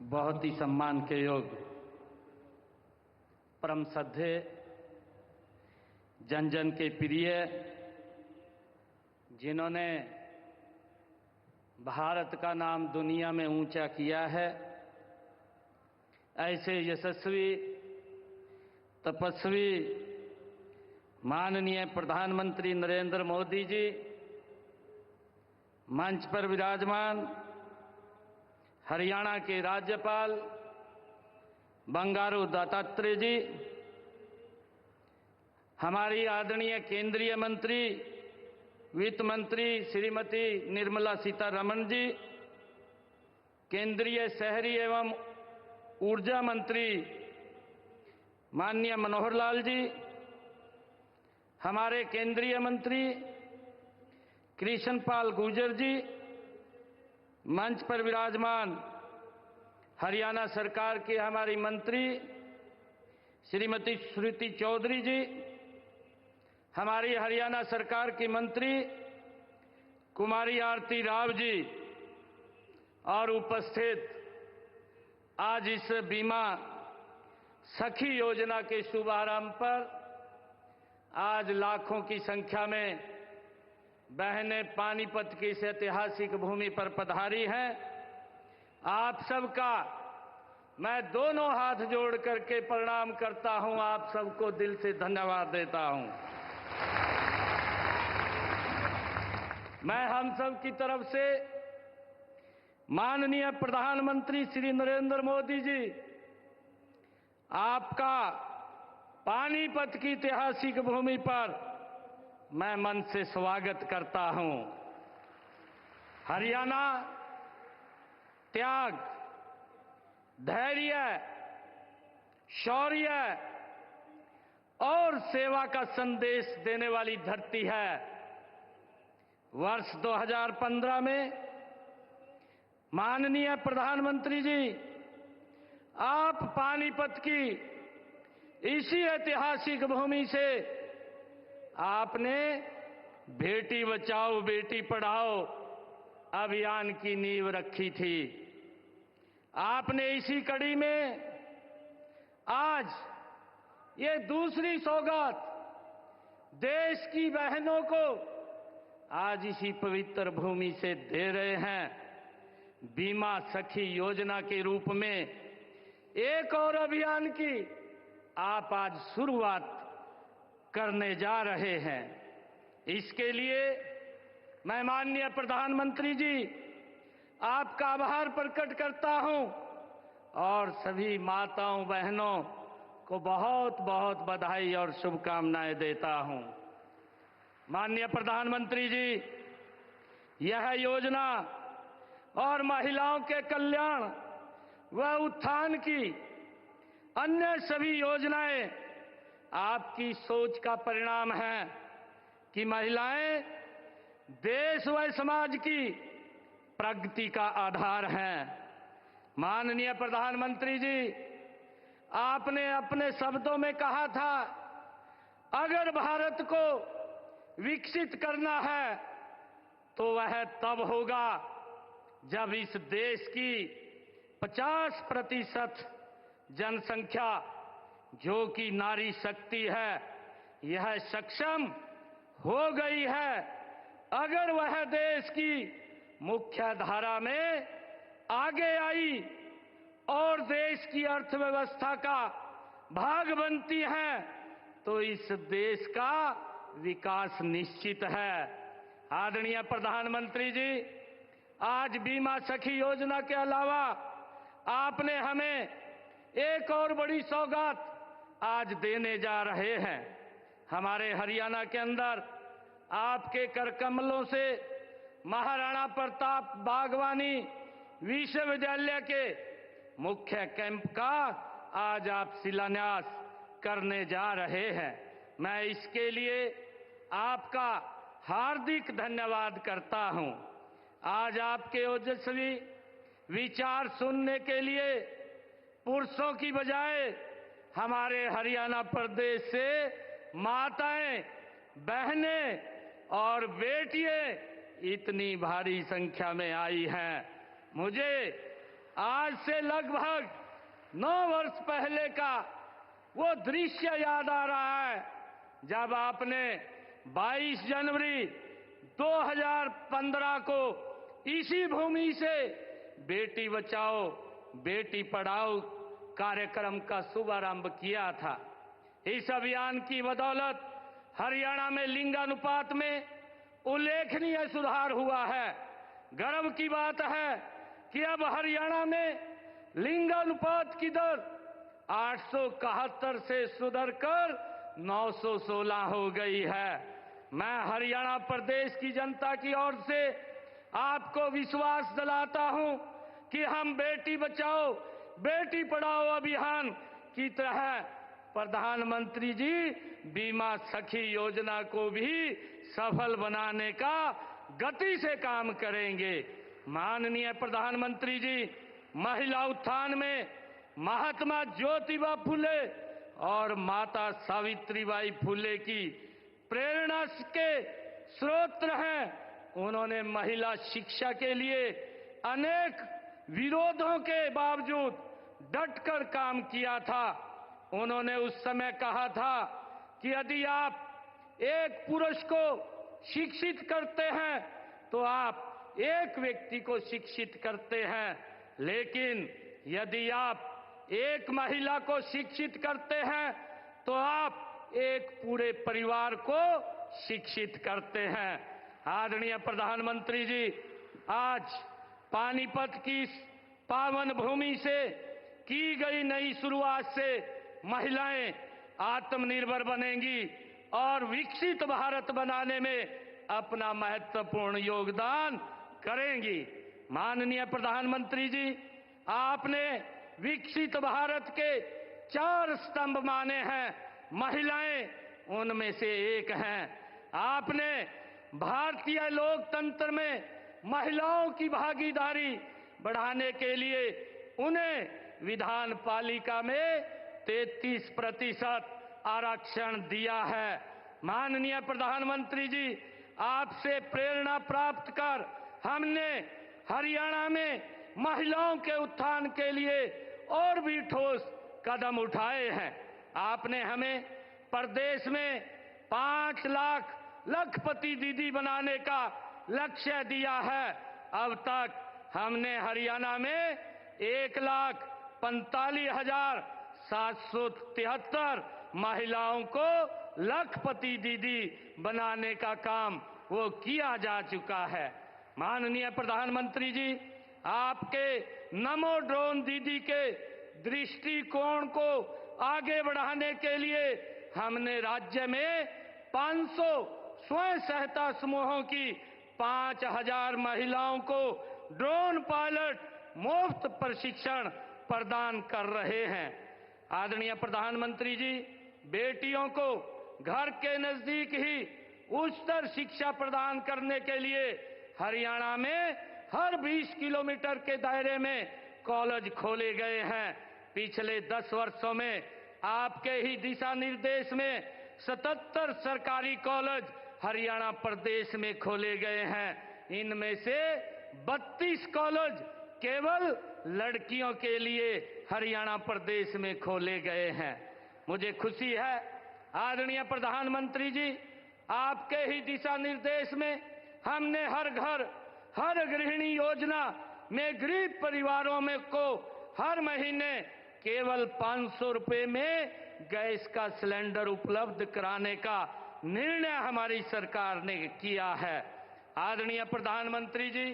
बहुत ही सम्मान के योग परम श्रद्धेय जन जन के प्रिय, जिन्होंने भारत का नाम दुनिया में ऊंचा किया है, ऐसे यशस्वी तपस्वी माननीय प्रधानमंत्री नरेंद्र मोदी जी, मंच पर विराजमान हरियाणा के राज्यपाल बंडारू दत्तात्रेय जी, हमारी आदरणीय केंद्रीय मंत्री वित्त मंत्री श्रीमती निर्मला सीतारमण जी, केंद्रीय शहरी एवं ऊर्जा मंत्री माननीय मनोहर लाल जी, हमारे केंद्रीय मंत्री कृष्णपाल गुर्जर जी, मंच पर विराजमान हरियाणा सरकार की हमारी मंत्री श्रीमती श्रुति चौधरी जी, हमारी हरियाणा सरकार की मंत्री कुमारी आरती राव जी, और उपस्थित आज इस बीमा सखी योजना के शुभारंभ पर आज लाखों की संख्या में बहनें पानीपत की इस ऐतिहासिक भूमि पर पधारी हैं। आप सबका मैं दोनों हाथ जोड़ करके प्रणाम करता हूं, आप सबको दिल से धन्यवाद देता हूं। मैं हम सब की तरफ से माननीय प्रधानमंत्री श्री नरेंद्र मोदी जी, आपका पानीपत की ऐतिहासिक भूमि पर मैं मन से स्वागत करता हूं। हरियाणा त्याग, धैर्य, शौर्य और सेवा का संदेश देने वाली धरती है। वर्ष 2015 में माननीय प्रधानमंत्री जी, आप पानीपत की इसी ऐतिहासिक भूमि से आपने बेटी बचाओ बेटी पढ़ाओ अभियान की नींव रखी थी। आपने इसी कड़ी में आज ये दूसरी सौगात देश की बहनों को आज इसी पवित्र भूमि से दे रहे हैं। बीमा सखी योजना के रूप में एक और अभियान की आप आज शुरुआत करने जा रहे हैं। इसके लिए मैं माननीय प्रधानमंत्री जी आपका आभार प्रकट करता हूं और सभी माताओं बहनों को बहुत बहुत बधाई और शुभकामनाएं देता हूं। माननीय प्रधानमंत्री जी, यह योजना और महिलाओं के कल्याण व उत्थान की अन्य सभी योजनाएं आपकी सोच का परिणाम है कि महिलाएं देश व समाज की प्रगति का आधार हैं। माननीय प्रधानमंत्री जी, आपने अपने शब्दों में कहा था, अगर भारत को विकसित करना है तो वह तब होगा जब इस देश की 50% जनसंख्या, जो कि नारी शक्ति है, यह सक्षम हो गई है। अगर वह देश की मुख्य धारा में आगे आई और देश की अर्थव्यवस्था का भाग बनती हैं, तो इस देश का विकास निश्चित है। आदरणीय प्रधानमंत्री जी, आज बीमा सखी योजना के अलावा आपने हमें एक और बड़ी सौगात आज देने जा रहे हैं। हमारे हरियाणा के अंदर आपके कर कमलों से महाराणा प्रताप बागवानी विश्वविद्यालय के मुख्य कैंप का आज आप शिलान्यास करने जा रहे हैं। मैं इसके लिए आपका हार्दिक धन्यवाद करता हूं। आज आपके ओजस्वी विचार सुनने के लिए पुरुषों की बजाय हमारे हरियाणा प्रदेश से माताएं, बहनें और बेटियां इतनी भारी संख्या में आई हैं। मुझे आज से लगभग 9 वर्ष पहले का वो दृश्य याद आ रहा है जब आपने 22 जनवरी 2015 को इसी भूमि से बेटी बचाओ बेटी पढ़ाओ कार्यक्रम का शुभारंभ किया था। इस अभियान की बदौलत हरियाणा में लिंगानुपात में उल्लेखनीय सुधार हुआ है। गर्व की बात है कि अब हरियाणा में लिंगानुपात की दर 871 से सुधरकर 916 हो गई है। मैं हरियाणा प्रदेश की जनता की ओर से आपको विश्वास दिलाता हूं कि हम बेटी बचाओ बेटी पढ़ाओ अभियान की तरह प्रधानमंत्री जी बीमा सखी योजना को भी सफल बनाने का गति से काम करेंगे। माननीय प्रधानमंत्री जी, महिला उत्थान में महात्मा ज्योतिबा फुले और माता सावित्रीबाई फुले की प्रेरणा के स्रोत हैं। उन्होंने महिला शिक्षा के लिए अनेक विरोधों के बावजूद डटकर काम किया था। उन्होंने उस समय कहा था कि यदि आप एक पुरुष को शिक्षित करते हैं तो आप एक व्यक्ति को शिक्षित करते हैं, लेकिन यदि आप एक महिला को शिक्षित करते हैं तो आप एक पूरे परिवार को शिक्षित करते हैं। आदरणीय प्रधानमंत्री जी, आज पानीपत की इस पावन भूमि से की गई नई शुरुआत से महिलाएं आत्मनिर्भर बनेंगी और विकसित भारत बनाने में अपना महत्वपूर्ण योगदान करेंगी। माननीय प्रधानमंत्री जी, आपने विकसित भारत के 4 स्तंभ माने हैं, महिलाएं उनमें से एक हैं। आपने भारतीय लोकतंत्र में महिलाओं की भागीदारी बढ़ाने के लिए उन्हें विधान पालिका में 33% आरक्षण दिया है। माननीय प्रधानमंत्री जी, आपसे प्रेरणा प्राप्त कर हमने हरियाणा में महिलाओं के उत्थान के लिए और भी ठोस कदम उठाए हैं। आपने हमें प्रदेश में 5 लाख लखपति दीदी बनाने का लक्ष्य दिया है। अब तक हमने हरियाणा में 1,45,773 महिलाओं को लखपति दीदी बनाने का काम वो किया जा चुका है। माननीय प्रधानमंत्री जी, आपके नमो ड्रोन दीदी के दृष्टिकोण को आगे बढ़ाने के लिए हमने राज्य में 500 स्वयं सहायता समूहों की 5,000 महिलाओं को ड्रोन पायलट मुफ्त प्रशिक्षण प्रदान कर रहे हैं। आदरणीय प्रधानमंत्री जी, बेटियों को घर के नजदीक ही उच्चतर शिक्षा प्रदान करने के लिए हरियाणा में हर 20 किलोमीटर के दायरे में कॉलेज खोले गए हैं। पिछले 10 वर्षों में आपके ही दिशा निर्देश में 77 सरकारी कॉलेज हरियाणा प्रदेश में खोले गए हैं। इनमें से 32 कॉलेज केवल लड़कियों के लिए हरियाणा प्रदेश में खोले गए हैं। मुझे खुशी है आदरणीय प्रधानमंत्री जी, आपके ही दिशा निर्देश में हमने हर घर हर गृहिणी योजना में गरीब परिवारों में को हर महीने केवल 500 रुपए में गैस का सिलेंडर उपलब्ध कराने का निर्णय हमारी सरकार ने किया है। आदरणीय प्रधानमंत्री जी,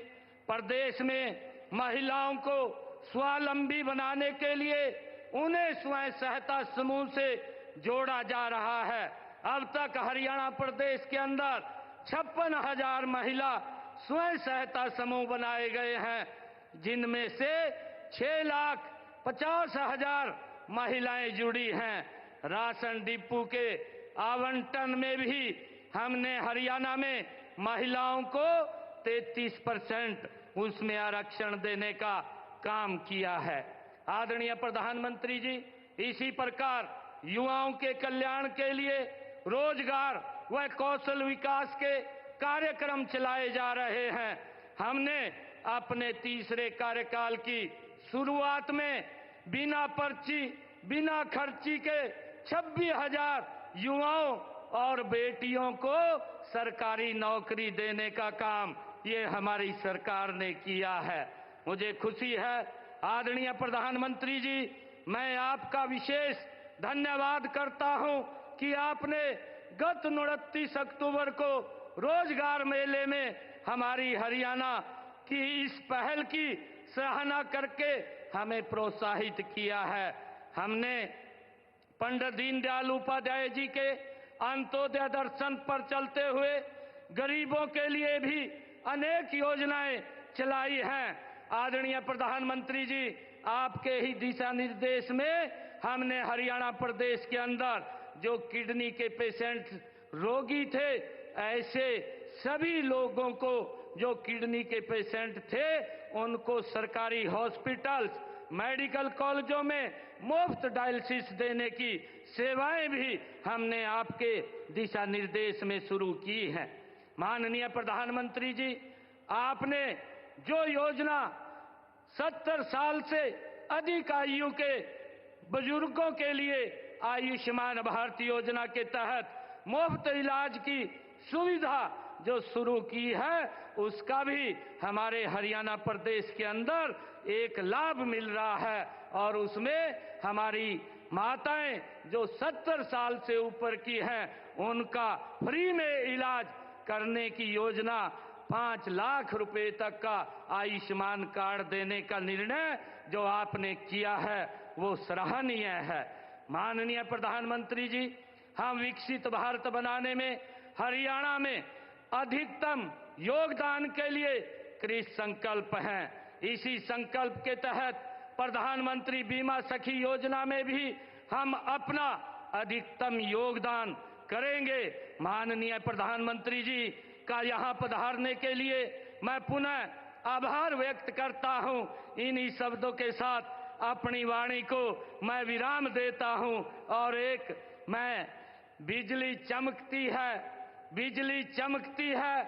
प्रदेश में महिलाओं को स्वावलंबी बनाने के लिए उन्हें स्वयं सहायता समूह से जोड़ा जा रहा है। अब तक हरियाणा प्रदेश के अंदर 56,000 महिला स्वयं सहायता समूह बनाए गए हैं, जिनमें से 6,50,000 महिलाएं जुड़ी हैं। राशन डिपो के आवंटन में भी हमने हरियाणा में महिलाओं को 33% उसमें आरक्षण देने का काम किया है। आदरणीय प्रधानमंत्री जी, इसी प्रकार युवाओं के कल्याण के लिए रोजगार व कौशल विकास के कार्यक्रम चलाए जा रहे हैं। हमने अपने तीसरे कार्यकाल की शुरुआत में बिना पर्ची, बिना खर्ची के 26,000 युवाओं और बेटियों को सरकारी नौकरी देने का काम ये हमारी सरकार ने किया है। मुझे खुशी है आदरणीय प्रधानमंत्री जी, मैं आपका विशेष धन्यवाद करता हूं कि आपने गत 29 अक्टूबर को रोजगार मेले में हमारी हरियाणा की इस पहल की सराहना करके हमें प्रोत्साहित किया है। हमने पंडित दीनदयाल उपाध्याय जी के अंत्योदय दर्शन पर चलते हुए गरीबों के लिए भी अनेक योजनाएं चलाई हैं। आदरणीय प्रधानमंत्री जी, आपके ही दिशा निर्देश में हमने हरियाणा प्रदेश के अंदर जो किडनी के पेशेंट रोगी थे, ऐसे सभी लोगों को जो किडनी के पेशेंट थे उनको सरकारी हॉस्पिटल्स, मेडिकल कॉलेजों में मुफ्त डायलिसिस देने की सेवाएं भी हमने आपके दिशा निर्देश में शुरू की हैं। माननीय प्रधानमंत्री जी, आपने जो योजना 70 साल से अधिक आयु के बुजुर्गों के लिए आयुष्मान भारत योजना के तहत मुफ्त इलाज की सुविधा जो शुरू की है, उसका भी हमारे हरियाणा प्रदेश के अंदर एक लाभ मिल रहा है और उसमें हमारी माताएं जो 70 साल से ऊपर की हैं उनका फ्री में इलाज करने की योजना 5 लाख रुपए तक का आयुष्मान कार्ड देने का निर्णय जो आपने किया है वो सराहनीय है। माननीय प्रधानमंत्री जी, हम विकसित भारत बनाने में हरियाणा में अधिकतम योगदान के लिए कृत संकल्प हैं। इसी संकल्प के तहत प्रधानमंत्री बीमा सखी योजना में भी हम अपना अधिकतम योगदान करेंगे। माननीय प्रधानमंत्री जी का यहाँ पधारने के लिए मैं पुनः आभार व्यक्त करता हूँ। इन्हीं शब्दों के साथ अपनी वाणी को मैं विराम देता हूँ और मैं बिजली चमकती है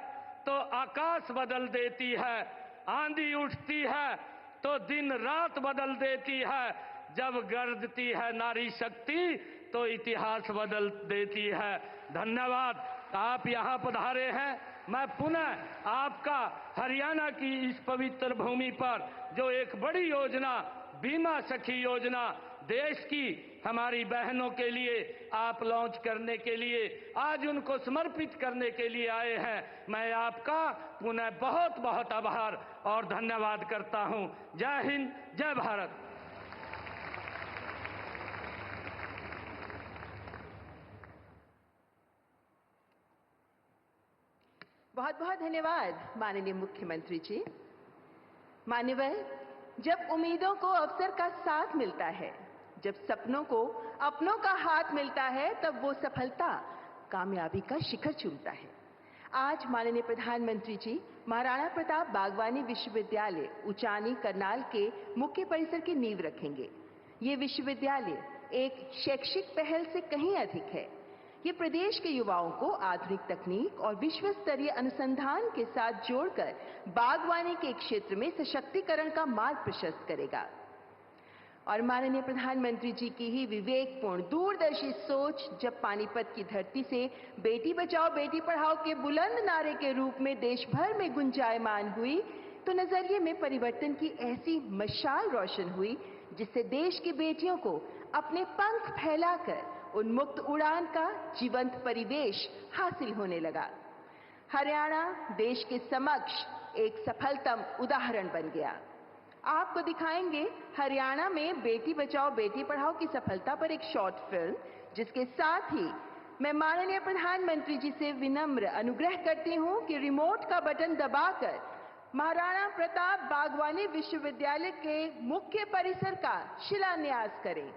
तो आकाश बदल देती है, आंधी उठती है तो दिन रात बदल देती है, जब गरजती है नारी शक्ति तो इतिहास बदल देती है। धन्यवाद, आप यहाँ पधारे हैं। मैं पुनः आपका हरियाणा की इस पवित्र भूमि पर जो एक बड़ी योजना बीमा सखी योजना देश की हमारी बहनों के लिए आप लॉन्च करने के लिए आज उनको समर्पित करने के लिए आए हैं, मैं आपका पुनः बहुत बहुत आभार और धन्यवाद करता हूं। जय हिंद, जय भारत। बहुत बहुत धन्यवाद माननीय मुख्यमंत्री जी। मान्यवर, जब उम्मीदों को अवसर का साथ मिलता है, जब सपनों को अपनों का हाथ मिलता है, तब वो सफलता कामयाबी का शिखर चूमता है। आज माननीय प्रधानमंत्री जी महाराणा प्रताप बागवानी विश्वविद्यालय उचानी करनाल के मुख्य परिसर की नींव रखेंगे। ये विश्वविद्यालय एक शैक्षिक पहल से कहीं अधिक है। ये प्रदेश के युवाओं को आधुनिक तकनीक और विश्व स्तरीय अनुसंधान के साथ जोड़कर बागवानी के क्षेत्र में सशक्तिकरण का मार्ग प्रशस्त करेगा। और माननीय प्रधानमंत्री जी की ही विवेकपूर्ण दूरदर्शी सोच जब पानीपत की धरती से बेटी बचाओ बेटी पढ़ाओ के बुलंद नारे के रूप में देश भर में गुंजायमान हुई, तो नजरिए में परिवर्तन की ऐसी मशाल रोशन हुई जिससे देश की बेटियों को अपने पंख फैलाकर उन्मुक्त उड़ान का जीवंत परिवेश हासिल होने लगा। हरियाणा देश के समक्ष एक सफलतम उदाहरण बन गया। आपको दिखाएंगे हरियाणा में बेटी बचाओ बेटी पढ़ाओ की सफलता पर एक शॉर्ट फिल्म, जिसके साथ ही मैं माननीय प्रधानमंत्री जी से विनम्र अनुग्रह करती हूं कि रिमोट का बटन दबाकर महाराणा प्रताप बागवानी विश्वविद्यालय के मुख्य परिसर का शिलान्यास करें।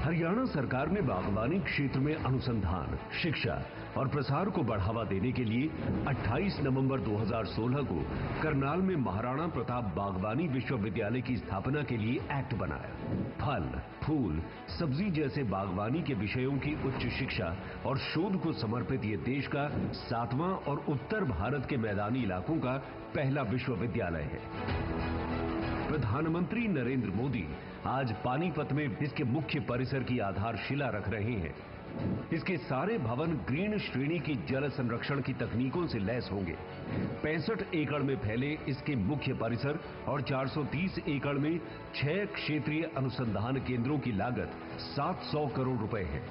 हरियाणा सरकार ने बागवानी क्षेत्र में अनुसंधान, शिक्षा और प्रसार को बढ़ावा देने के लिए 28 नवंबर 2016 को करनाल में महाराणा प्रताप बागवानी विश्वविद्यालय की स्थापना के लिए एक्ट बनाया। फल, फूल, सब्जी जैसे बागवानी के विषयों की उच्च शिक्षा और शोध को समर्पित ये देश का 7वां और उत्तर भारत के मैदानी इलाकों का पहला विश्वविद्यालय है। प्रधानमंत्री नरेंद्र मोदी आज पानीपत में इसके मुख्य परिसर की आधारशिला रख रहे हैं। इसके सारे भवन ग्रीन श्रेणी की जल संरक्षण की तकनीकों से लैस होंगे। 65 एकड़ में फैले इसके मुख्य परिसर और 430 एकड़ में 6 क्षेत्रीय अनुसंधान केंद्रों की लागत 700 करोड़ रुपए है।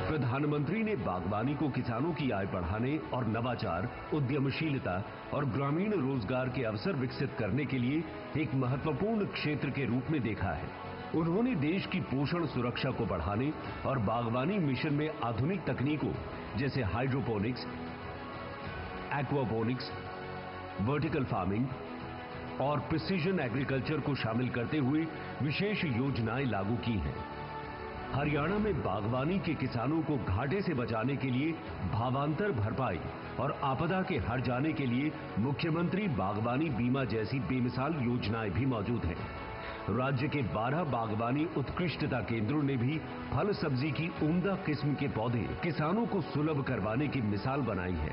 प्रधानमंत्री ने बागवानी को किसानों की आय बढ़ाने और नवाचार, उद्यमशीलता और ग्रामीण रोजगार के अवसर विकसित करने के लिए एक महत्वपूर्ण क्षेत्र के रूप में देखा है। उन्होंने देश की पोषण सुरक्षा को बढ़ाने और बागवानी मिशन में आधुनिक तकनीकों जैसे हाइड्रोपोनिक्स, एक्वापोनिक्स, वर्टिकल फार्मिंग और प्रिसीजन एग्रीकल्चर को शामिल करते हुए विशेष योजनाएं लागू की हैं। हरियाणा में बागवानी के किसानों को घाटे से बचाने के लिए भावांतर भरपाई और आपदा के हट जाने के लिए मुख्यमंत्री बागवानी बीमा जैसी बेमिसाल योजनाएं भी मौजूद हैं। राज्य के 12 बागवानी उत्कृष्टता केंद्रों ने भी फल सब्जी की उम्दा किस्म के पौधे किसानों को सुलभ करवाने की मिसाल बनाई है।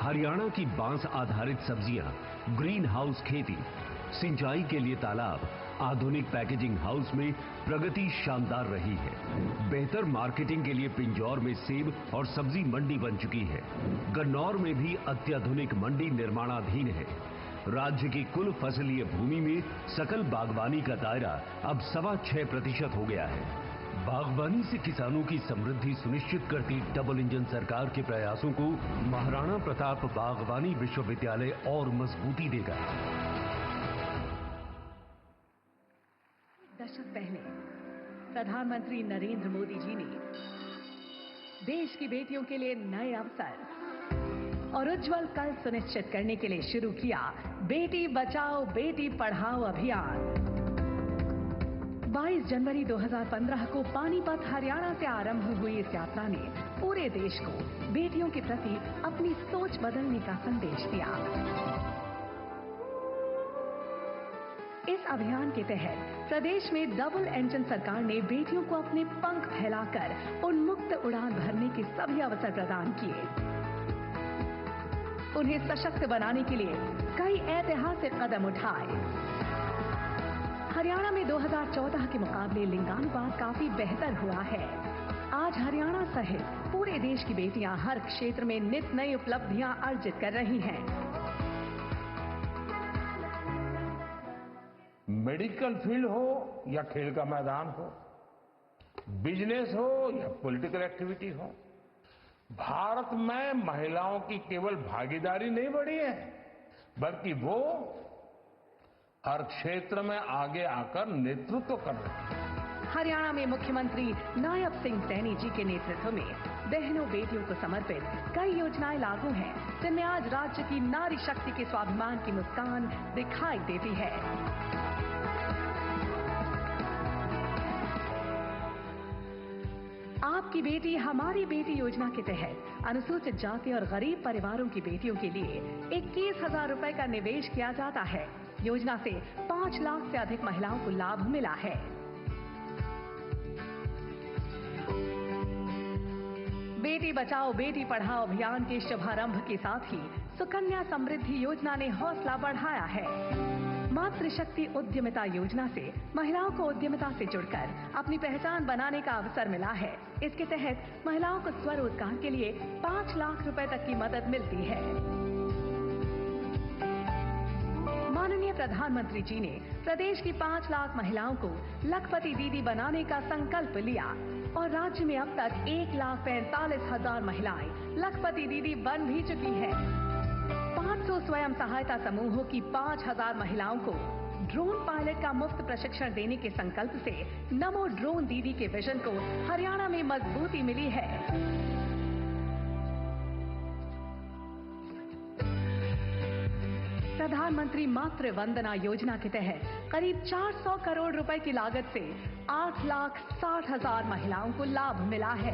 हरियाणा की बांस आधारित सब्जियां, ग्रीन हाउस खेती, सिंचाई के लिए तालाब, आधुनिक पैकेजिंग हाउस में प्रगति शानदार रही है। बेहतर मार्केटिंग के लिए पिंजौर में सेब और सब्जी मंडी बन चुकी है। गन्नौर में भी अत्याधुनिक मंडी निर्माणाधीन है। राज्य की कुल फसलीय भूमि में सकल बागवानी का दायरा अब 6.25% हो गया है। बागवानी से किसानों की समृद्धि सुनिश्चित करती डबल इंजन सरकार के प्रयासों को महाराणा प्रताप बागवानी विश्वविद्यालय और मजबूती देगा। दशक पहले प्रधानमंत्री नरेंद्र मोदी जी ने देश की बेटियों के लिए नए अवसर और उज्जवल कल सुनिश्चित करने के लिए शुरू किया बेटी बचाओ बेटी पढ़ाओ अभियान। 22 जनवरी 2015 को पानीपत हरियाणा से आरंभ हुई इस यात्रा ने पूरे देश को बेटियों के प्रति अपनी सोच बदलने का संदेश दिया। इस अभियान के तहत प्रदेश में डबल इंजन सरकार ने बेटियों को अपने पंख फैलाकर उन्मुक्त उड़ान भरने के सभी अवसर प्रदान किए। उन्हें सशक्त बनाने के लिए कई ऐतिहासिक कदम उठाए। हरियाणा में 2014 के मुकाबले लिंगानुपात काफी बेहतर हुआ है। आज हरियाणा सहित पूरे देश की बेटियां हर क्षेत्र में नित नई उपलब्धियां अर्जित कर रही हैं। मेडिकल फील्ड हो या खेल का मैदान हो, बिजनेस हो या पॉलिटिकल एक्टिविटी हो, भारत में महिलाओं की केवल भागीदारी नहीं बढ़ी है, बल्कि वो हर क्षेत्र में आगे आकर नेतृत्व कर रही है। हरियाणा में मुख्यमंत्री नायब सिंह सैनी जी के नेतृत्व में बहनों बेटियों को समर्पित कई योजनाएं लागू हैं, जिनमें आज राज्य की नारी शक्ति के स्वाभिमान की मुस्कान दिखाई देती है। आपकी बेटी हमारी बेटी योजना के तहत अनुसूचित जाति और गरीब परिवारों की बेटियों के लिए 21,000 रुपए का निवेश किया जाता है। योजना से 5 लाख से अधिक महिलाओं को लाभ मिला है। बेटी बचाओ बेटी पढ़ाओ अभियान के शुभारंभ के साथ ही सुकन्या समृद्धि योजना ने हौसला बढ़ाया है। मातृशक्ति उद्यमिता योजना से महिलाओं को उद्यमिता से जुड़कर अपनी पहचान बनाने का अवसर मिला है। इसके तहत महिलाओं को स्वरोजगार के लिए 5 लाख रुपए तक की मदद मिलती है। माननीय प्रधानमंत्री जी ने प्रदेश की 5 लाख महिलाओं को लखपति दीदी बनाने का संकल्प लिया और राज्य में अब तक 1,45,000 महिलाएं लखपति दीदी बन भी चुकी हैं। 500 स्वयं सहायता समूहों की 5,000 महिलाओं को ड्रोन पायलट का मुफ्त प्रशिक्षण देने के संकल्प से नमो ड्रोन दीदी के विजन को हरियाणा में मजबूती मिली है। प्रधानमंत्री मातृ वंदना योजना के तहत करीब 400 करोड़ रुपए की लागत से 8,60,000 महिलाओं को लाभ मिला है।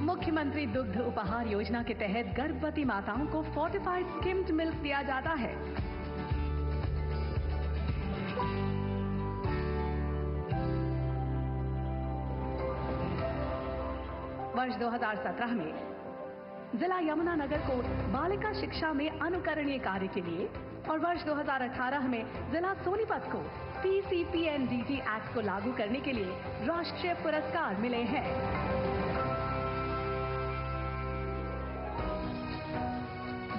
मुख्यमंत्री दुग्ध उपहार योजना के तहत गर्भवती माताओं को फोर्टिफाइड स्किम्ड मिल्क दिया जाता है। वर्ष 2017 में जिला यमुनानगर को बालिका शिक्षा में अनुकरणीय कार्य के लिए और वर्ष 2018 में जिला सोनीपत को PCPNDT एक्ट को लागू करने के लिए राष्ट्रीय पुरस्कार मिले हैं।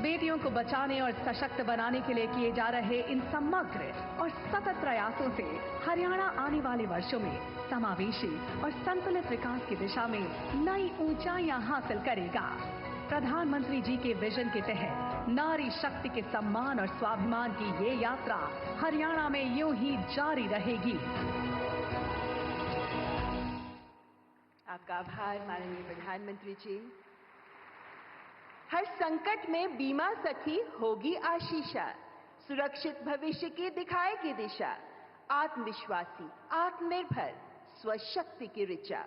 बेटियों को बचाने और सशक्त बनाने के लिए किए जा रहे इन समग्र और सतत प्रयासों से हरियाणा आने वाले वर्षों में समावेशी और संतुलित विकास की दिशा में नई ऊंचाइयां हासिल करेगा। प्रधानमंत्री जी के विजन के तहत नारी शक्ति के सम्मान और स्वाभिमान की ये यात्रा हरियाणा में यूं ही जारी रहेगी। आपका आभार माननीय प्रधानमंत्री जी। हर संकट में बीमा सखी होगी आशीषा, सुरक्षित भविष्य की दिखाएगी दिशा, आत्मविश्वासी आत्मनिर्भर स्वशक्ति की ऋचा।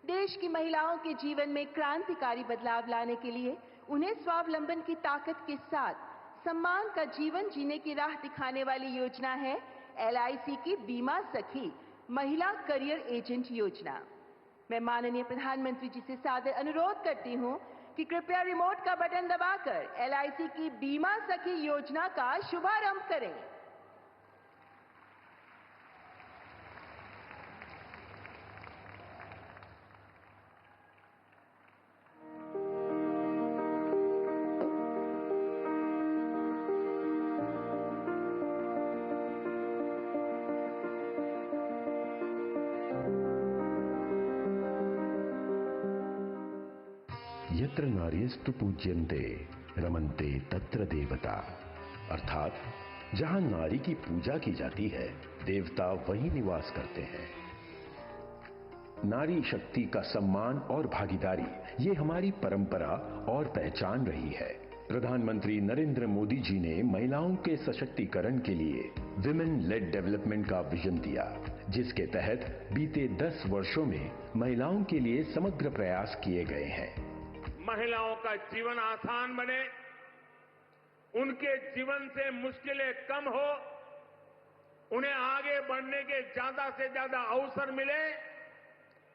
देश की महिलाओं के जीवन में क्रांतिकारी बदलाव लाने के लिए उन्हें स्वावलंबन की ताकत के साथ सम्मान का जीवन जीने की राह दिखाने वाली योजना है LIC की बीमा सखी महिला करियर एजेंट योजना। मैं माननीय प्रधानमंत्री जी से सादर अनुरोध करती हूं कि कृपया रिमोट का बटन दबाकर LIC की बीमा सखी योजना का शुभारंभ करें। यत्र नार्यस्तु पूज्यन्ते रमन्ते तत्र देवता, अर्थात जहां नारी की पूजा की जाती है देवता वहीं निवास करते हैं। नारी शक्ति का सम्मान और भागीदारी ये हमारी परंपरा और पहचान रही है। प्रधानमंत्री नरेंद्र मोदी जी ने महिलाओं के सशक्तिकरण के लिए विमेन लेड डेवलपमेंट का विजन दिया, जिसके तहत बीते 10 वर्षों में महिलाओं के लिए समग्र प्रयास किए गए हैं। महिलाओं का जीवन आसान बने, उनके जीवन से मुश्किलें कम हो, उन्हें आगे बढ़ने के ज्यादा से ज्यादा अवसर मिले,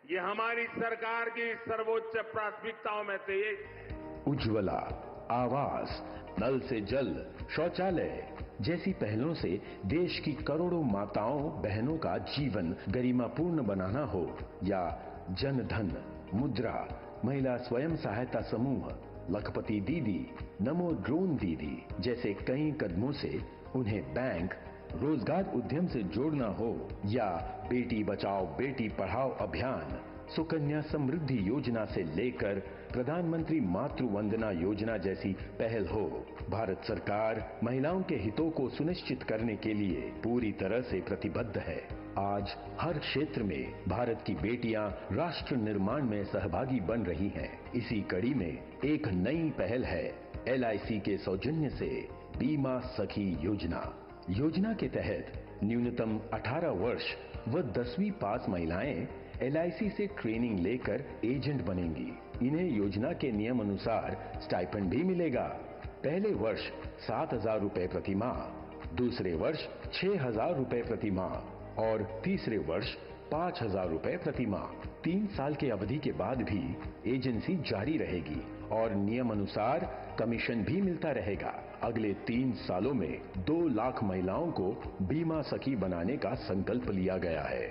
ये हमारी सरकार की सर्वोच्च प्राथमिकताओं में से एक है। उज्ज्वला, आवास, नल से जल, शौचालय जैसी पहलों से देश की करोड़ों माताओं बहनों का जीवन गरिमापूर्ण बनाना हो, या जन धन, मुद्रा, महिला स्वयं सहायता समूह, लखपति दीदी, नमो ड्रोन दीदी जैसे कई कदमों से उन्हें बैंक, रोजगार उद्यम से जोड़ना हो, या बेटी बचाओ बेटी पढ़ाओ अभियान, सुकन्या समृद्धि योजना से लेकर प्रधानमंत्री मातृ वंदना योजना जैसी पहल हो, भारत सरकार महिलाओं के हितों को सुनिश्चित करने के लिए पूरी तरह से प्रतिबद्ध है। आज हर क्षेत्र में भारत की बेटियां राष्ट्र निर्माण में सहभागी बन रही हैं। इसी कड़ी में एक नई पहल है LIC के सौजन्य से बीमा सखी योजना। योजना के तहत न्यूनतम 18 वर्ष व 10वीं पास महिलाएं LIC से ट्रेनिंग लेकर एजेंट बनेंगी। इन्हें योजना के नियम अनुसार स्टाइपेंड भी मिलेगा। पहले वर्ष 7,000 रुपए प्रति माह, दूसरे वर्ष 6,000 रुपए प्रति माह और तीसरे वर्ष 5,000 रुपए प्रति माह। 3 साल की अवधि के बाद भी एजेंसी जारी रहेगी और नियम अनुसार कमीशन भी मिलता रहेगा। अगले 3 सालों में 2 लाख महिलाओं को बीमा सखी बनाने का संकल्प लिया गया है।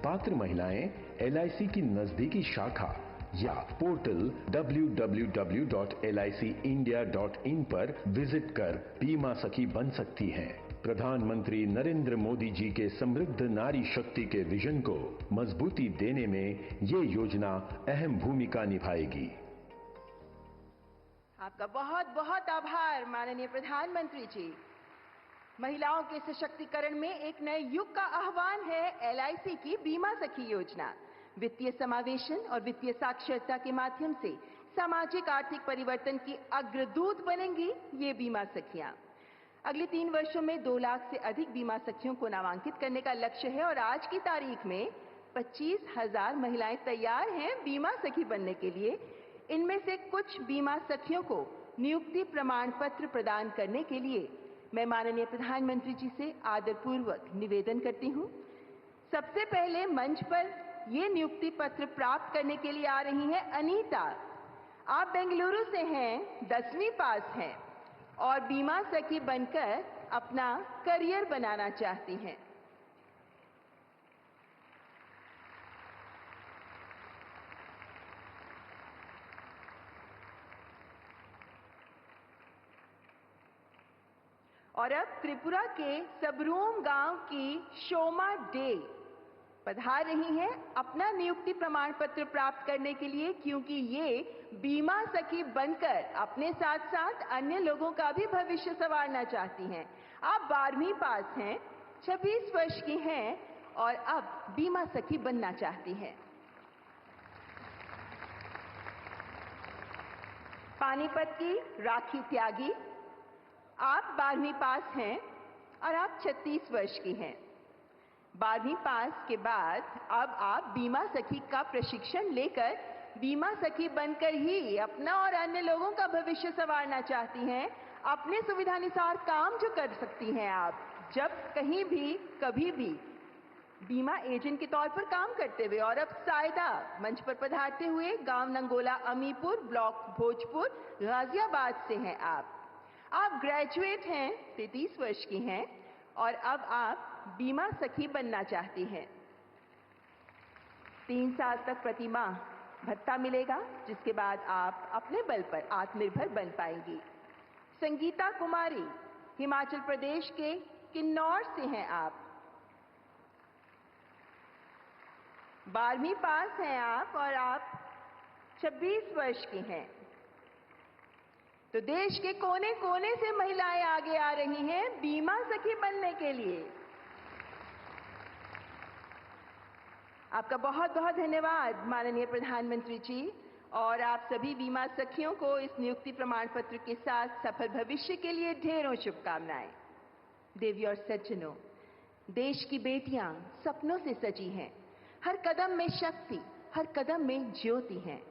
पात्र महिलाएं LIC की नजदीकी शाखा या पोर्टल www.licindia.in पर विजिट कर बीमा सखी बन सकती हैं। प्रधानमंत्री नरेंद्र मोदी जी के समृद्ध नारी शक्ति के विजन को मजबूती देने में ये योजना अहम भूमिका निभाएगी। आपका बहुत बहुत आभार माननीय प्रधानमंत्री जी। महिलाओं के सशक्तिकरण में एक नए युग का आह्वान है LIC की बीमा सखी योजना। वित्तीय समावेशन और वित्तीय साक्षरता के माध्यम से सामाजिक आर्थिक परिवर्तन की अग्रदूत बनेंगी ये बीमा सखियां। अगले 3 वर्षों में 2 लाख से अधिक बीमा सखियों को नामांकित करने का लक्ष्य है और आज की तारीख में 25,000 महिलाएं तैयार हैं बीमा सखी बनने के लिए। इनमें से कुछ बीमा सखियों को नियुक्ति प्रमाण पत्र प्रदान करने के लिए मैं माननीय प्रधानमंत्री जी से आदरपूर्वक निवेदन करती हूं। सबसे पहले मंच पर ये नियुक्ति पत्र प्राप्त करने के लिए आ रही हैं अनीता। आप बेंगलुरु से हैं, 10वीं पास हैं और बीमा सखी बनकर अपना करियर बनाना चाहती हैं। और अब त्रिपुरा के सबरूम गांव की शोमा डे पधार रही हैं अपना नियुक्ति प्रमाण पत्र प्राप्त करने के लिए, क्योंकि ये बीमा सखी बनकर अपने साथ साथ अन्य लोगों का भी भविष्य संवारना चाहती हैं। आप 12वीं पास हैं, 26 वर्ष की हैं और अब बीमा सखी बनना चाहती हैं। पानीपत की राखी त्यागी, आप 12वीं पास हैं और आप 36 वर्ष की हैं। 12वीं पास के बाद अब आप बीमा सखी का प्रशिक्षण लेकर बीमा सखी बनकर ही अपना और अन्य लोगों का भविष्य संवारना चाहती हैं। अपने सुविधानुसार काम जो कर सकती हैं आप, जब कहीं भी कभी भी बीमा एजेंट के तौर पर काम करते हुए। और अब सायदा मंच पर पधारते हुए गांव नंगोला अमीपुर ब्लॉक भोजपुर गाजियाबाद से हैं आप ग्रेजुएट हैं, 33 वर्ष की हैं और अब आप बीमा सखी बनना चाहती हैं। 3 साल तक प्रति माह भत्ता मिलेगा, जिसके बाद आप अपने बल पर आत्मनिर्भर बन पाएंगी। संगीता कुमारी हिमाचल प्रदेश के किन्नौर से हैं आप। 12वीं पास हैं आप और आप 26 वर्ष की हैं। तो देश के कोने कोने से महिलाएं आगे आ रही हैं बीमा सखी बनने के लिए। आपका बहुत बहुत धन्यवाद माननीय प्रधानमंत्री जी और आप सभी बीमा सखियों को इस नियुक्ति प्रमाण पत्र के साथ सफल भविष्य के लिए ढेरों शुभकामनाएं। देवी और सज्जनों, देश की बेटियां सपनों से सजी हैं। हर कदम में शक्ति, हर कदम में ज्योति हैं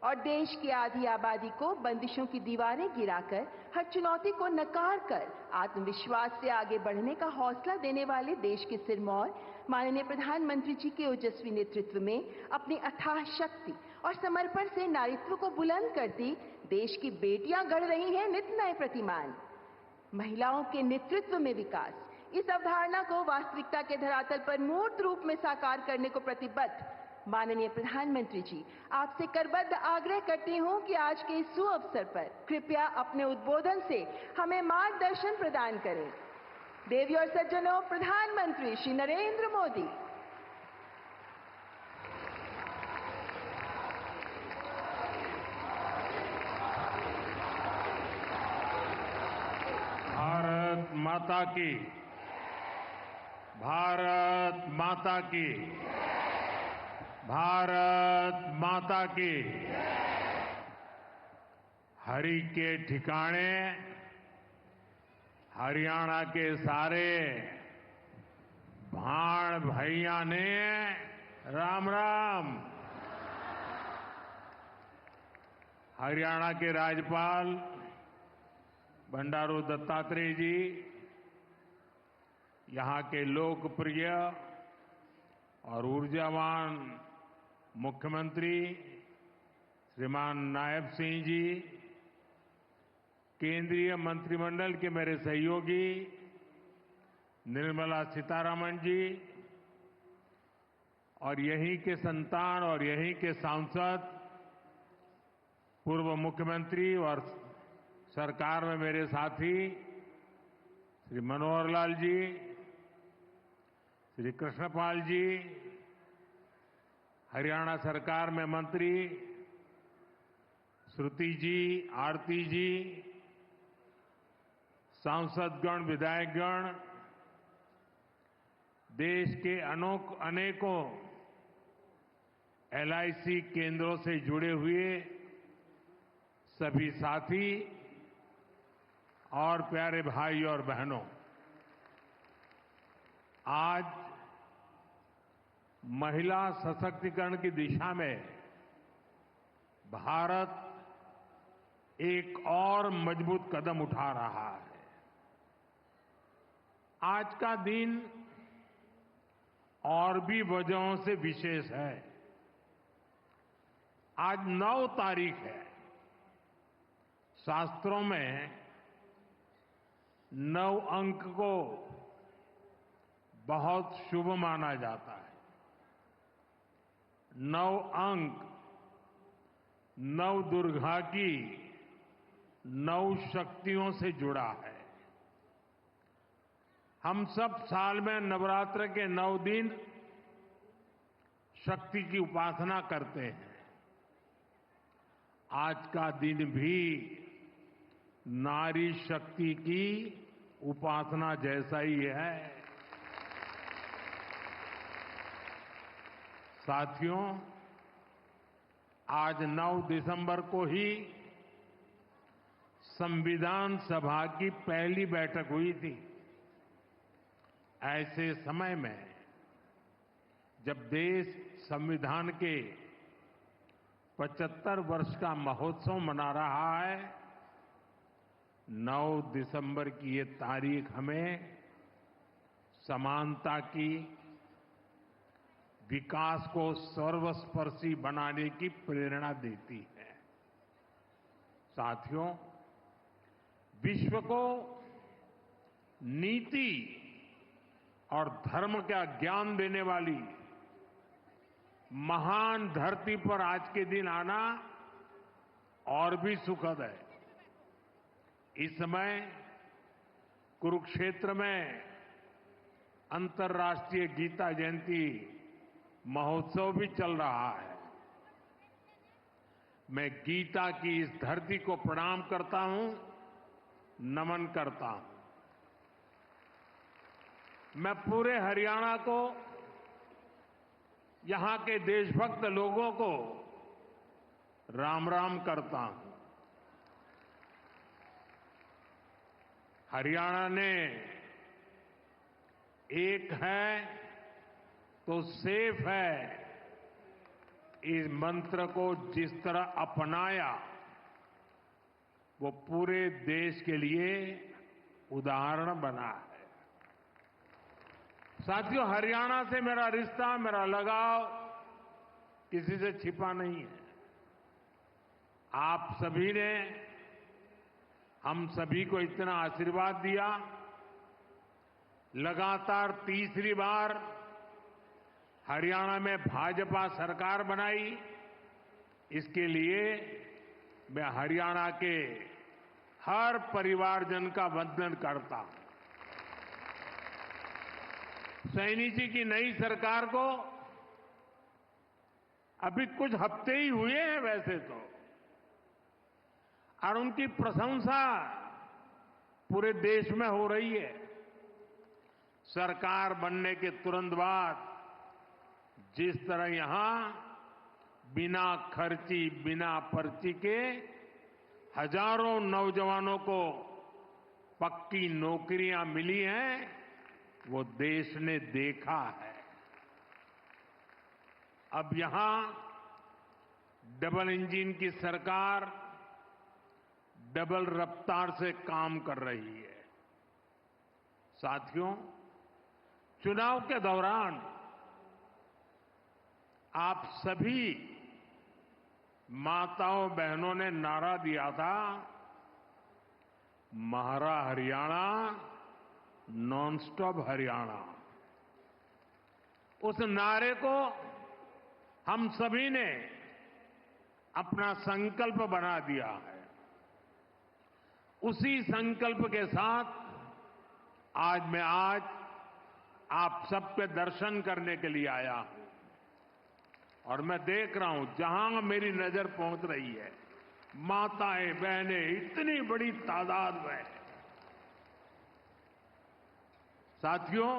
और देश की आधी आबादी को बंदिशों की दीवारें गिराकर, हर चुनौती को नकार कर आत्मविश्वास से आगे बढ़ने का हौसला देने वाले देश के सिरमौर माननीय प्रधानमंत्री जी के ओजस्वी नेतृत्व में अपनी अथाह शक्ति और समर्पण से नारीत्व को बुलंद करती देश की बेटियां गढ़ रही हैं नित नए प्रतिमान। महिलाओं के नेतृत्व में विकास, इस अवधारणा को वास्तविकता के धरातल पर मूर्त रूप में साकार करने को प्रतिबद्ध माननीय प्रधानमंत्री जी, आपसे करबद्ध आग्रह करती हूं कि आज के इस सुअवसर पर कृपया अपने उद्बोधन से हमें मार्गदर्शन प्रदान करें। देवी और सज्जनों, प्रधानमंत्री श्री नरेंद्र मोदी। भारत माता की, भारत माता की, भारत माता की। हरि के ठिकाने हरियाणा के सारे भाण भैया ने राम राम। हरियाणा के राज्यपाल बंडारू दत्तात्रेय जी, यहां के लोकप्रिय और ऊर्जावान मुख्यमंत्री श्रीमान नायब सिंह जी, केंद्रीय मंत्रिमंडल के मेरे सहयोगी निर्मला सीतारमण जी और यहीं के संतान और यहीं के सांसद, पूर्व मुख्यमंत्री और सरकार में मेरे साथी श्री मनोहर लाल जी, श्री कृष्णपाल जी, हरियाणा सरकार में मंत्री श्रुति जी, आरती जी, सांसदगण, विधायकगण, देश के अनेकों LIC केंद्रों से जुड़े हुए सभी साथी और प्यारे भाई और बहनों, आज महिला सशक्तिकरण की दिशा में भारत एक और मजबूत कदम उठा रहा है। आज का दिन और भी वजहों से विशेष है। आज 9 तारीख है। शास्त्रों में 9 अंक को बहुत शुभ माना जाता है। 9 अंक 9 दुर्गा की 9 शक्तियों से जुड़ा है। हम सब साल में नवरात्र के 9 दिन शक्ति की उपासना करते हैं। आज का दिन भी नारी शक्ति की उपासना जैसा ही है। साथियों, आज 9 दिसंबर को ही संविधान सभा की पहली बैठक हुई थी। ऐसे समय में जब देश संविधान के 75 वर्ष का महोत्सव मना रहा है, 9 दिसंबर की ये तारीख हमें समानता की, विकास को सर्वस्पर्शी बनाने की प्रेरणा देती है। साथियों, विश्व को नीति और धर्म का ज्ञान देने वाली महान धरती पर आज के दिन आना और भी सुखद है। इस समय कुरुक्षेत्र में अंतर्राष्ट्रीय गीता जयंती महोत्सव भी चल रहा है। मैं गीता की इस धरती को प्रणाम करता हूं, नमन करता हूं। मैं पूरे हरियाणा को, यहां के देशभक्त लोगों को राम राम करता हूं। हरियाणा ने एक है तो सेफ है इस मंत्र को जिस तरह अपनाया, वो पूरे देश के लिए उदाहरण बना है। साथियों, हरियाणा से मेरा रिश्ता, मेरा लगाव किसी से छिपा नहीं है। आप सभी ने हम सभी को इतना आशीर्वाद दिया। लगातार तीसरी बार हरियाणा में भाजपा सरकार बनाई। इसके लिए मैं हरियाणा के हर परिवारजन का वंदन करता हूं। सैनी जी की नई सरकार को अभी कुछ हफ्ते ही हुए हैं वैसे तो, और उनकी प्रशंसा पूरे देश में हो रही है। सरकार बनने के तुरंत बाद जिस तरह यहां बिना खर्ची, बिना पर्ची के हजारों नौजवानों को पक्की नौकरियां मिली हैं, वो देश ने देखा है। अब यहां डबल इंजन की सरकार डबल रफ्तार से काम कर रही है। साथियों, चुनाव के दौरान आप सभी माताओं बहनों ने नारा दिया था, महारा हरियाणा, नॉन स्टॉप हरियाणा। उस नारे को हम सभी ने अपना संकल्प बना दिया है। उसी संकल्प के साथ आज आप सबके दर्शन करने के लिए आया हूं और मैं देख रहा हूं जहां मेरी नजर पहुंच रही है, माताएं बहनें इतनी बड़ी तादाद में। साथियों,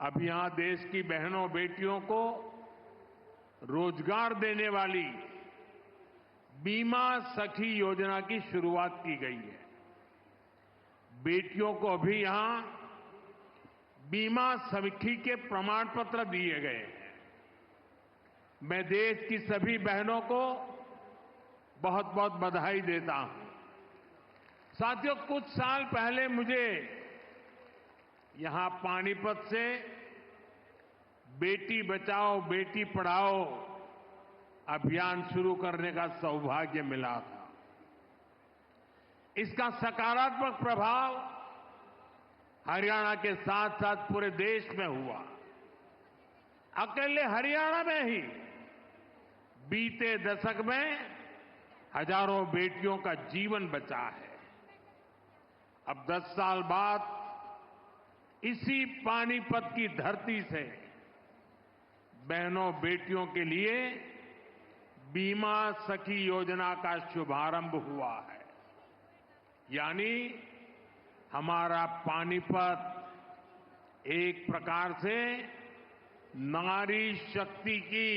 अब यहां देश की बहनों बेटियों को रोजगार देने वाली बीमा सखी योजना की शुरुआत की गई है। बेटियों को अभी यहां बीमा सखी के प्रमाण पत्र दिए गए हैं। मैं देश की सभी बहनों को बहुत बहुत बधाई देता हूं। साथियों, कुछ साल पहले मुझे यहां पानीपत से बेटी बचाओ बेटी पढ़ाओ अभियान शुरू करने का सौभाग्य मिला था। इसका सकारात्मक प्रभाव हरियाणा के साथ साथ पूरे देश में हुआ। अकेले हरियाणा में ही बीते दशक में हजारों बेटियों का जीवन बचा है। अब 10 साल बाद इसी पानीपत की धरती से बहनों बेटियों के लिए बीमा सखी योजना का शुभारंभ हुआ है। यानी हमारा पानीपत एक प्रकार से नारी शक्ति की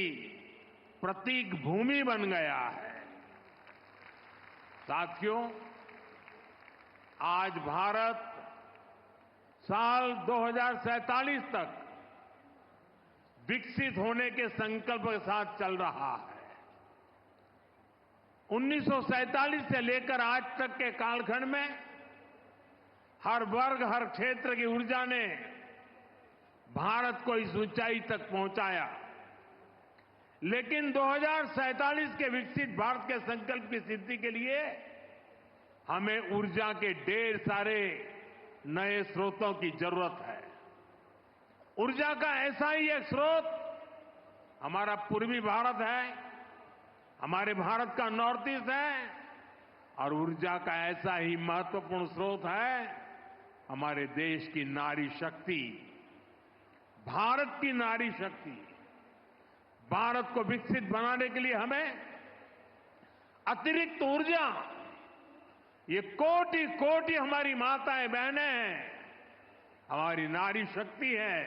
प्रतीक भूमि बन गया है। साथियों, आज भारत साल 2047 तक विकसित होने के संकल्प के साथ चल रहा है। 1947 से लेकर आज तक के कालखंड में हर वर्ग हर क्षेत्र की ऊर्जा ने भारत को इस ऊंचाई तक पहुंचाया। लेकिन 2047 के विकसित भारत के संकल्प की सिद्धि के लिए हमें ऊर्जा के ढेर सारे नए स्रोतों की जरूरत है। ऊर्जा का ऐसा ही एक स्रोत हमारा पूर्वी भारत है, हमारे भारत का नॉर्थ ईस्ट है, और ऊर्जा का ऐसा ही महत्वपूर्ण स्रोत है हमारे देश की नारी शक्ति, भारत की नारी शक्ति। भारत को विकसित बनाने के लिए हमें अतिरिक्त ऊर्जा, ये कोटि कोटि हमारी माताएं बहनें हैं, हमारी नारी शक्ति है,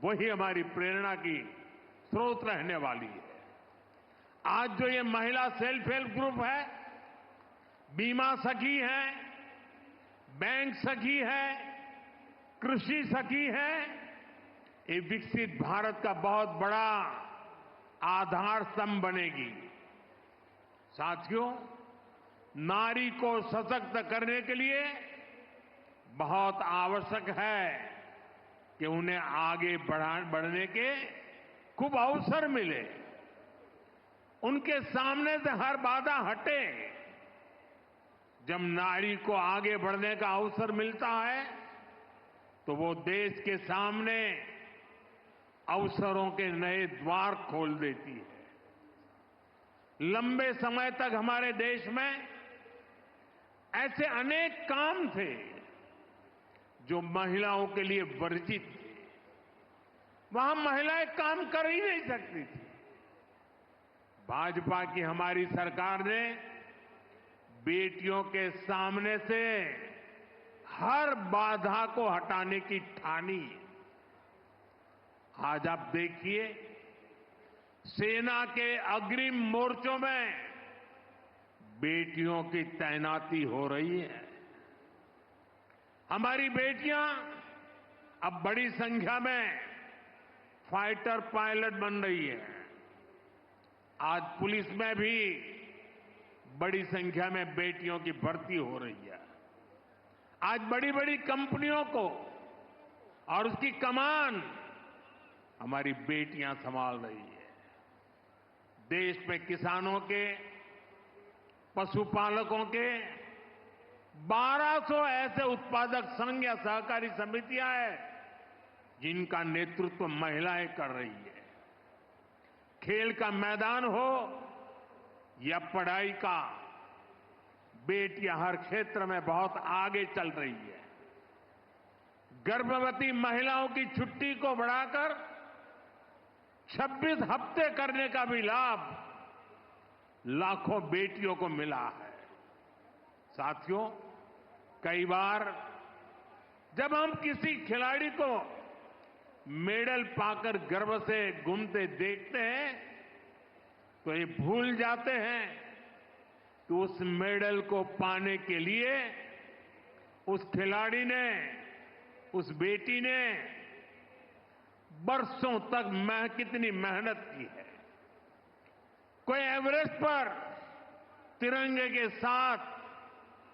वही हमारी प्रेरणा की स्रोत रहने वाली है। आज जो ये महिला सेल्फ हेल्प ग्रुप है, बीमा सखी है, बैंक सखी है, कृषि सखी है, ये विकसित भारत का बहुत बड़ा आधार स्तंभ बनेगी। साथियों, नारी को सशक्त करने के लिए बहुत आवश्यक है कि उन्हें आगे बढ़ने के खूब अवसर मिले, उनके सामने से हर बाधा हटे। जब नारी को आगे बढ़ने का अवसर मिलता है तो वो देश के सामने अवसरों के नए द्वार खोल देती है। लंबे समय तक हमारे देश में ऐसे अनेक काम थे जो महिलाओं के लिए वर्जित थे। वहां महिलाएं काम कर ही नहीं सकती थी। भाजपा की हमारी सरकार ने बेटियों के सामने से हर बाधा को हटाने की ठानी। आज आप देखिए, सेना के अग्रिम मोर्चों में बेटियों की तैनाती हो रही है। हमारी बेटियां अब बड़ी संख्या में फाइटर पायलट बन रही है। आज पुलिस में भी बड़ी संख्या में बेटियों की भर्ती हो रही है। आज बड़ी बड़ी कंपनियों को और उसकी कमान हमारी बेटियां संभाल रही है। देश में किसानों के, पशुपालकों के 1200 ऐसे उत्पादक संघ या सहकारी समितियां हैं जिनका नेतृत्व महिलाएं कर रही है। खेल का मैदान हो या पढ़ाई का, बेटियां हर क्षेत्र में बहुत आगे चल रही है। गर्भवती महिलाओं की छुट्टी को बढ़ाकर 26 हफ्ते करने का भी लाभ लाखों बेटियों को मिला है। साथियों, कई बार जब हम किसी खिलाड़ी को मेडल पाकर गर्व से घूमते देखते हैं तो ये भूल जाते हैं कि उस मेडल को पाने के लिए उस खिलाड़ी ने, उस बेटी ने बरसों तक कितनी मेहनत की है। कोई एवरेस्ट पर तिरंगे के साथ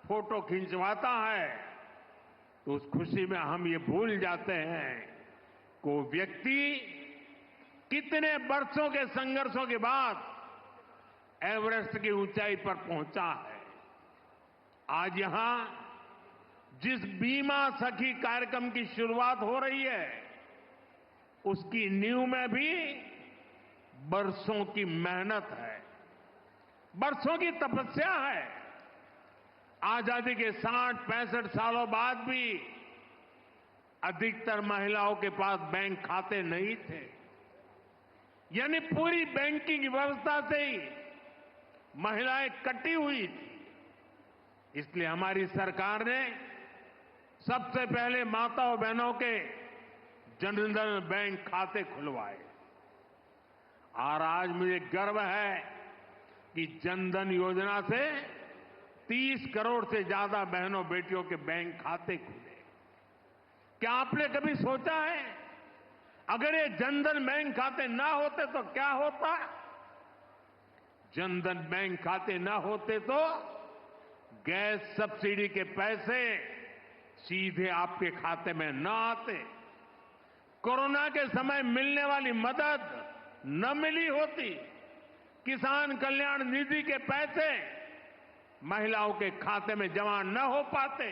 फोटो खिंचवाता है तो उस खुशी में हम ये भूल जाते हैं कि वो व्यक्ति कितने वर्षों के संघर्षों के बाद एवरेस्ट की ऊंचाई पर पहुंचा है। आज यहां जिस बीमा सखी कार्यक्रम की शुरुआत हो रही है उसकी नींव में भी बरसों की मेहनत है, बरसों की तपस्या है। आजादी के 60-65 सालों बाद भी अधिकतर महिलाओं के पास बैंक खाते नहीं थे, यानी पूरी बैंकिंग व्यवस्था से ही महिलाएं कटी हुई थी। इसलिए हमारी सरकार ने सबसे पहले माताओं बहनों के जनधन बैंक खाते खुलवाए और आज मुझे गर्व है कि जनधन योजना से 30 करोड़ से ज्यादा बहनों बेटियों के बैंक खाते खुले। क्या आपने कभी सोचा है अगर ये जनधन बैंक खाते ना होते तो क्या होता? जनधन बैंक खाते ना होते तो गैस सब्सिडी के पैसे सीधे आपके खाते में न आते, कोरोना के समय मिलने वाली मदद न मिली होती, किसान कल्याण निधि के पैसे महिलाओं के खाते में जमा न हो पाते,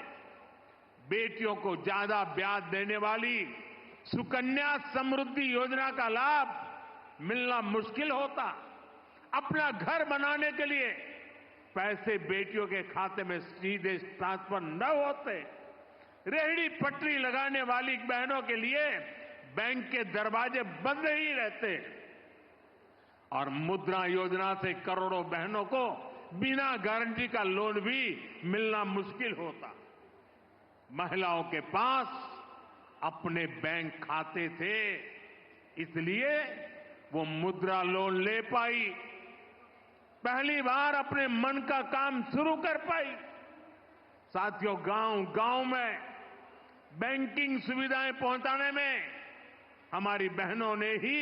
बेटियों को ज्यादा ब्याज देने वाली सुकन्या समृद्धि योजना का लाभ मिलना मुश्किल होता, अपना घर बनाने के लिए पैसे बेटियों के खाते में सीधे ट्रांसफर न होते, रेहड़ी पटरी लगाने वाली बहनों के लिए बैंक के दरवाजे बंद ही रहते और मुद्रा योजना से करोड़ों बहनों को बिना गारंटी का लोन भी मिलना मुश्किल होता। महिलाओं के पास अपने बैंक खाते थे, इसलिए वो मुद्रा लोन ले पाई, पहली बार अपने मन का काम शुरू कर पाई। साथियों, गांव-गांव में बैंकिंग सुविधाएं पहुंचाने में हमारी बहनों ने ही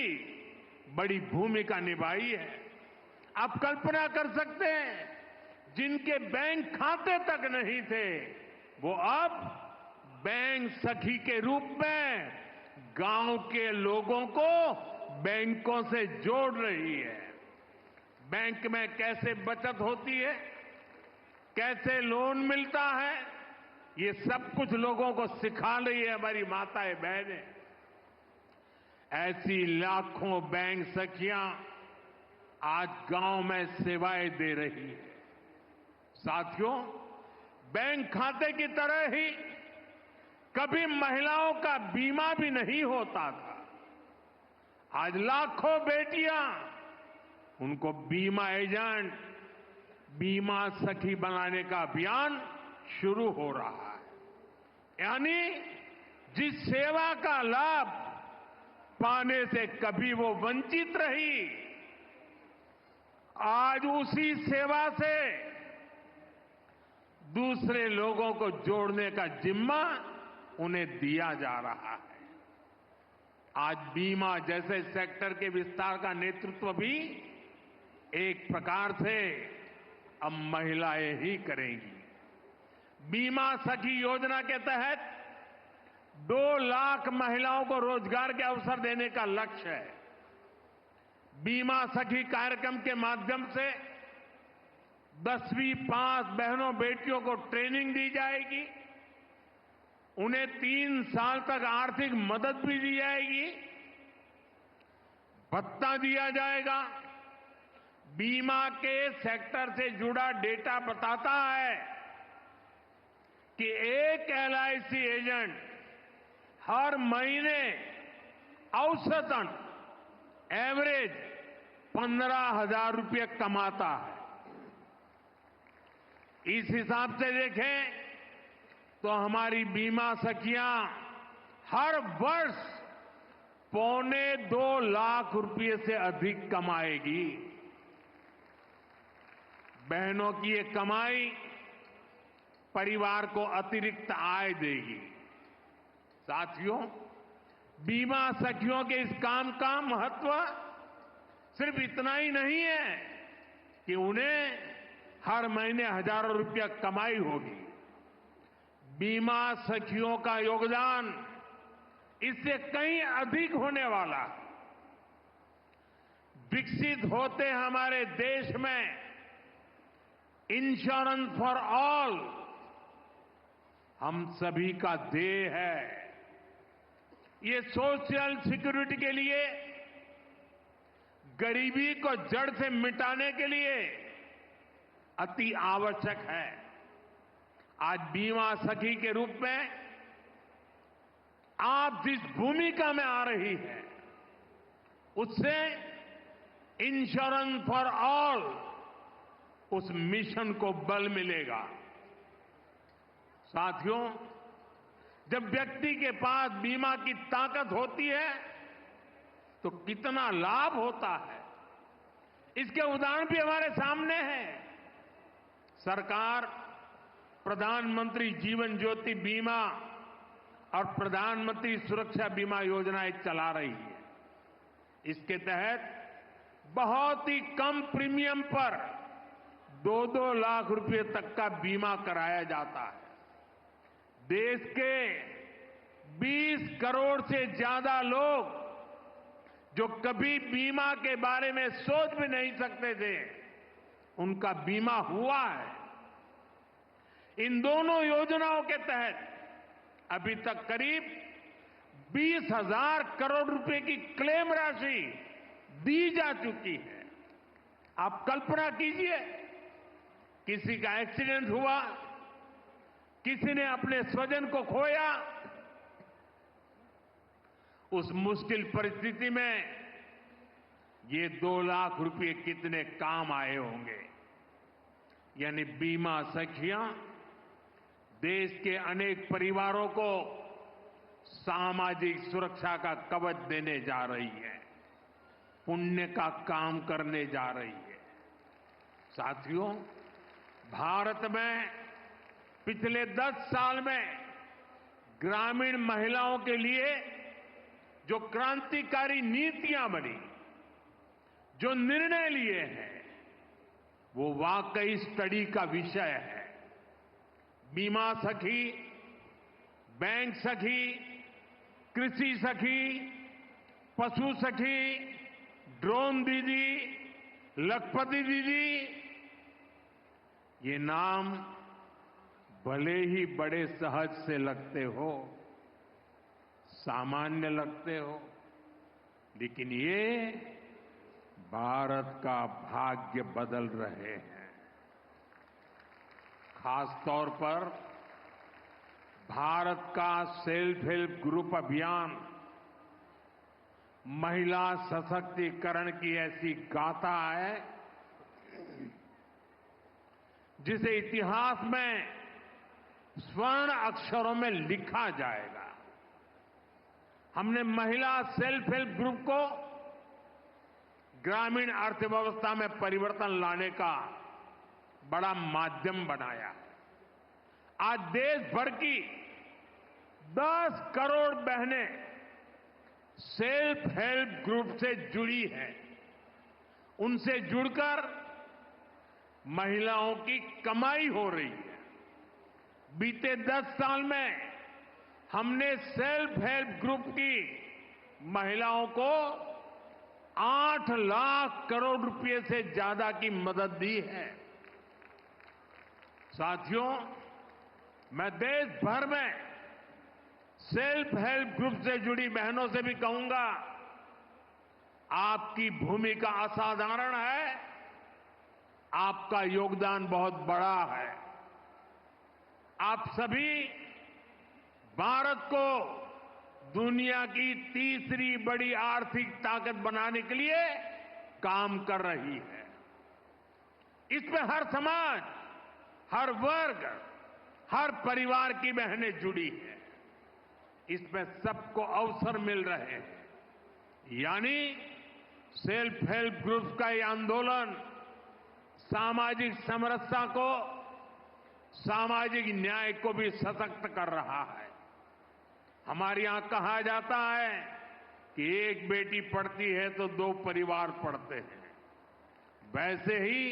बड़ी भूमिका निभाई है। आप कल्पना कर सकते हैं, जिनके बैंक खाते तक नहीं थे वो अब बैंक सखी के रूप में गांव के लोगों को बैंकों से जोड़ रही है। बैंक में कैसे बचत होती है, कैसे लोन मिलता है, ये सब कुछ लोगों को सिखा रही है हमारी माताएं बहनें। ऐसी लाखों बैंक सखियां आज गांव में सेवाएं दे रही है। साथियों, बैंक खाते की तरह ही कभी महिलाओं का बीमा भी नहीं होता था। आज लाखों बेटियां, उनको बीमा एजेंट, बीमा सखी बनाने का अभियान शुरू हो रहा है। यानी जिस सेवा का लाभ पाने से कभी वो वंचित रही, आज उसी सेवा से दूसरे लोगों को जोड़ने का जिम्मा उन्हें दिया जा रहा है। आज बीमा जैसे सेक्टर के विस्तार का नेतृत्व भी एक प्रकार से अब महिलाएं ही करेंगी। बीमा सखी योजना के तहत 2 लाख महिलाओं को रोजगार के अवसर देने का लक्ष्य है। बीमा सखी कार्यक्रम के माध्यम से 10वीं पास बहनों बेटियों को ट्रेनिंग दी जाएगी। उन्हें 3 साल तक आर्थिक मदद भी दी जाएगी, भत्ता दिया जाएगा। बीमा के सेक्टर से जुड़ा डेटा बताता है कि एक LIC एजेंट हर महीने औसतन एवरेज 15,000 रुपये कमाता है। इस हिसाब से देखें तो हमारी बीमा सखियां हर वर्ष 2.25 लाख रुपये से अधिक कमाएगी। बहनों की ये कमाई परिवार को अतिरिक्त आय देगी। साथियों, बीमा सखियों के इस काम का महत्व सिर्फ इतना ही नहीं है कि उन्हें हर महीने हजारों रुपया कमाई होगी। बीमा सखियों का योगदान इससे कहीं अधिक होने वाला है। विकसित होते हमारे देश में इंश्योरेंस फॉर ऑल हम सभी का ध्येय है। ये सोशल सिक्योरिटी के लिए, गरीबी को जड़ से मिटाने के लिए अति आवश्यक है। आज बीमा सखी के रूप में आप जिस भूमिका में आ रही है, उससे इंश्योरेंस फॉर ऑल उस मिशन को बल मिलेगा। साथियों, जब व्यक्ति के पास बीमा की ताकत होती है तो कितना लाभ होता है, इसके उदाहरण भी हमारे सामने हैं। सरकार प्रधानमंत्री जीवन ज्योति बीमा और प्रधानमंत्री सुरक्षा बीमा योजनाएं चला रही है। इसके तहत बहुत ही कम प्रीमियम पर 2-2 लाख रुपए तक का बीमा कराया जाता है। देश के 20 करोड़ से ज्यादा लोग जो कभी बीमा के बारे में सोच भी नहीं सकते थे, उनका बीमा हुआ है। इन दोनों योजनाओं के तहत अभी तक करीब 20,000 करोड़ रुपए की क्लेम राशि दी जा चुकी है। आप कल्पना कीजिए, किसी का एक्सीडेंट हुआ, किसी ने अपने स्वजन को खोया, उस मुश्किल परिस्थिति में ये 2 लाख रुपए कितने काम आए होंगे। यानी बीमा सखियां देश के अनेक परिवारों को सामाजिक सुरक्षा का कवच देने जा रही है, पुण्य का काम करने जा रही है। साथियों, भारत में पिछले 10 साल में ग्रामीण महिलाओं के लिए जो क्रांतिकारी नीतियां बनी, जो निर्णय लिए हैं, वो वाकई स्टडी का विषय है। बीमा सखी, बैंक सखी, कृषि सखी, पशु सखी, ड्रोन दीदी, लखपति दीदी, ये नाम भले ही बड़े सहज से लगते हो, सामान्य लगते हो, लेकिन ये भारत का भाग्य बदल रहे हैं। खास तौर पर भारत का सेल्फ हेल्प ग्रुप अभियान महिला सशक्तिकरण की ऐसी गाथा है जिसे इतिहास में स्वर्ण अक्षरों में लिखा जाएगा। हमने महिला सेल्फ हेल्प ग्रुप को ग्रामीण अर्थव्यवस्था में परिवर्तन लाने का बड़ा माध्यम बनाया। आज देश भर की 10 करोड़ बहनें सेल्फ हेल्प ग्रुप से जुड़ी हैं। उनसे जुड़कर महिलाओं की कमाई हो रही है। बीते 10 साल में हमने सेल्फ हेल्प ग्रुप की महिलाओं को 8 लाख करोड़ रुपए से ज्यादा की मदद दी है। साथियों, मैं देश भर में सेल्फ हेल्प ग्रुप से जुड़ी बहनों से भी कहूंगा, आपकी भूमिका असाधारण है, आपका योगदान बहुत बड़ा है। आप सभी भारत को दुनिया की तीसरी बड़ी आर्थिक ताकत बनाने के लिए काम कर रही है। इसमें हर समाज, हर वर्ग, हर परिवार की बहनें जुड़ी हैं। इसमें सबको अवसर मिल रहे हैं। यानी सेल्फ हेल्प ग्रुप का ये आंदोलन सामाजिक समरसता को, सामाजिक न्याय को भी सशक्त कर रहा है। हमारे यहां कहा जाता है कि एक बेटी पढ़ती है तो 2 परिवार पढ़ते हैं। वैसे ही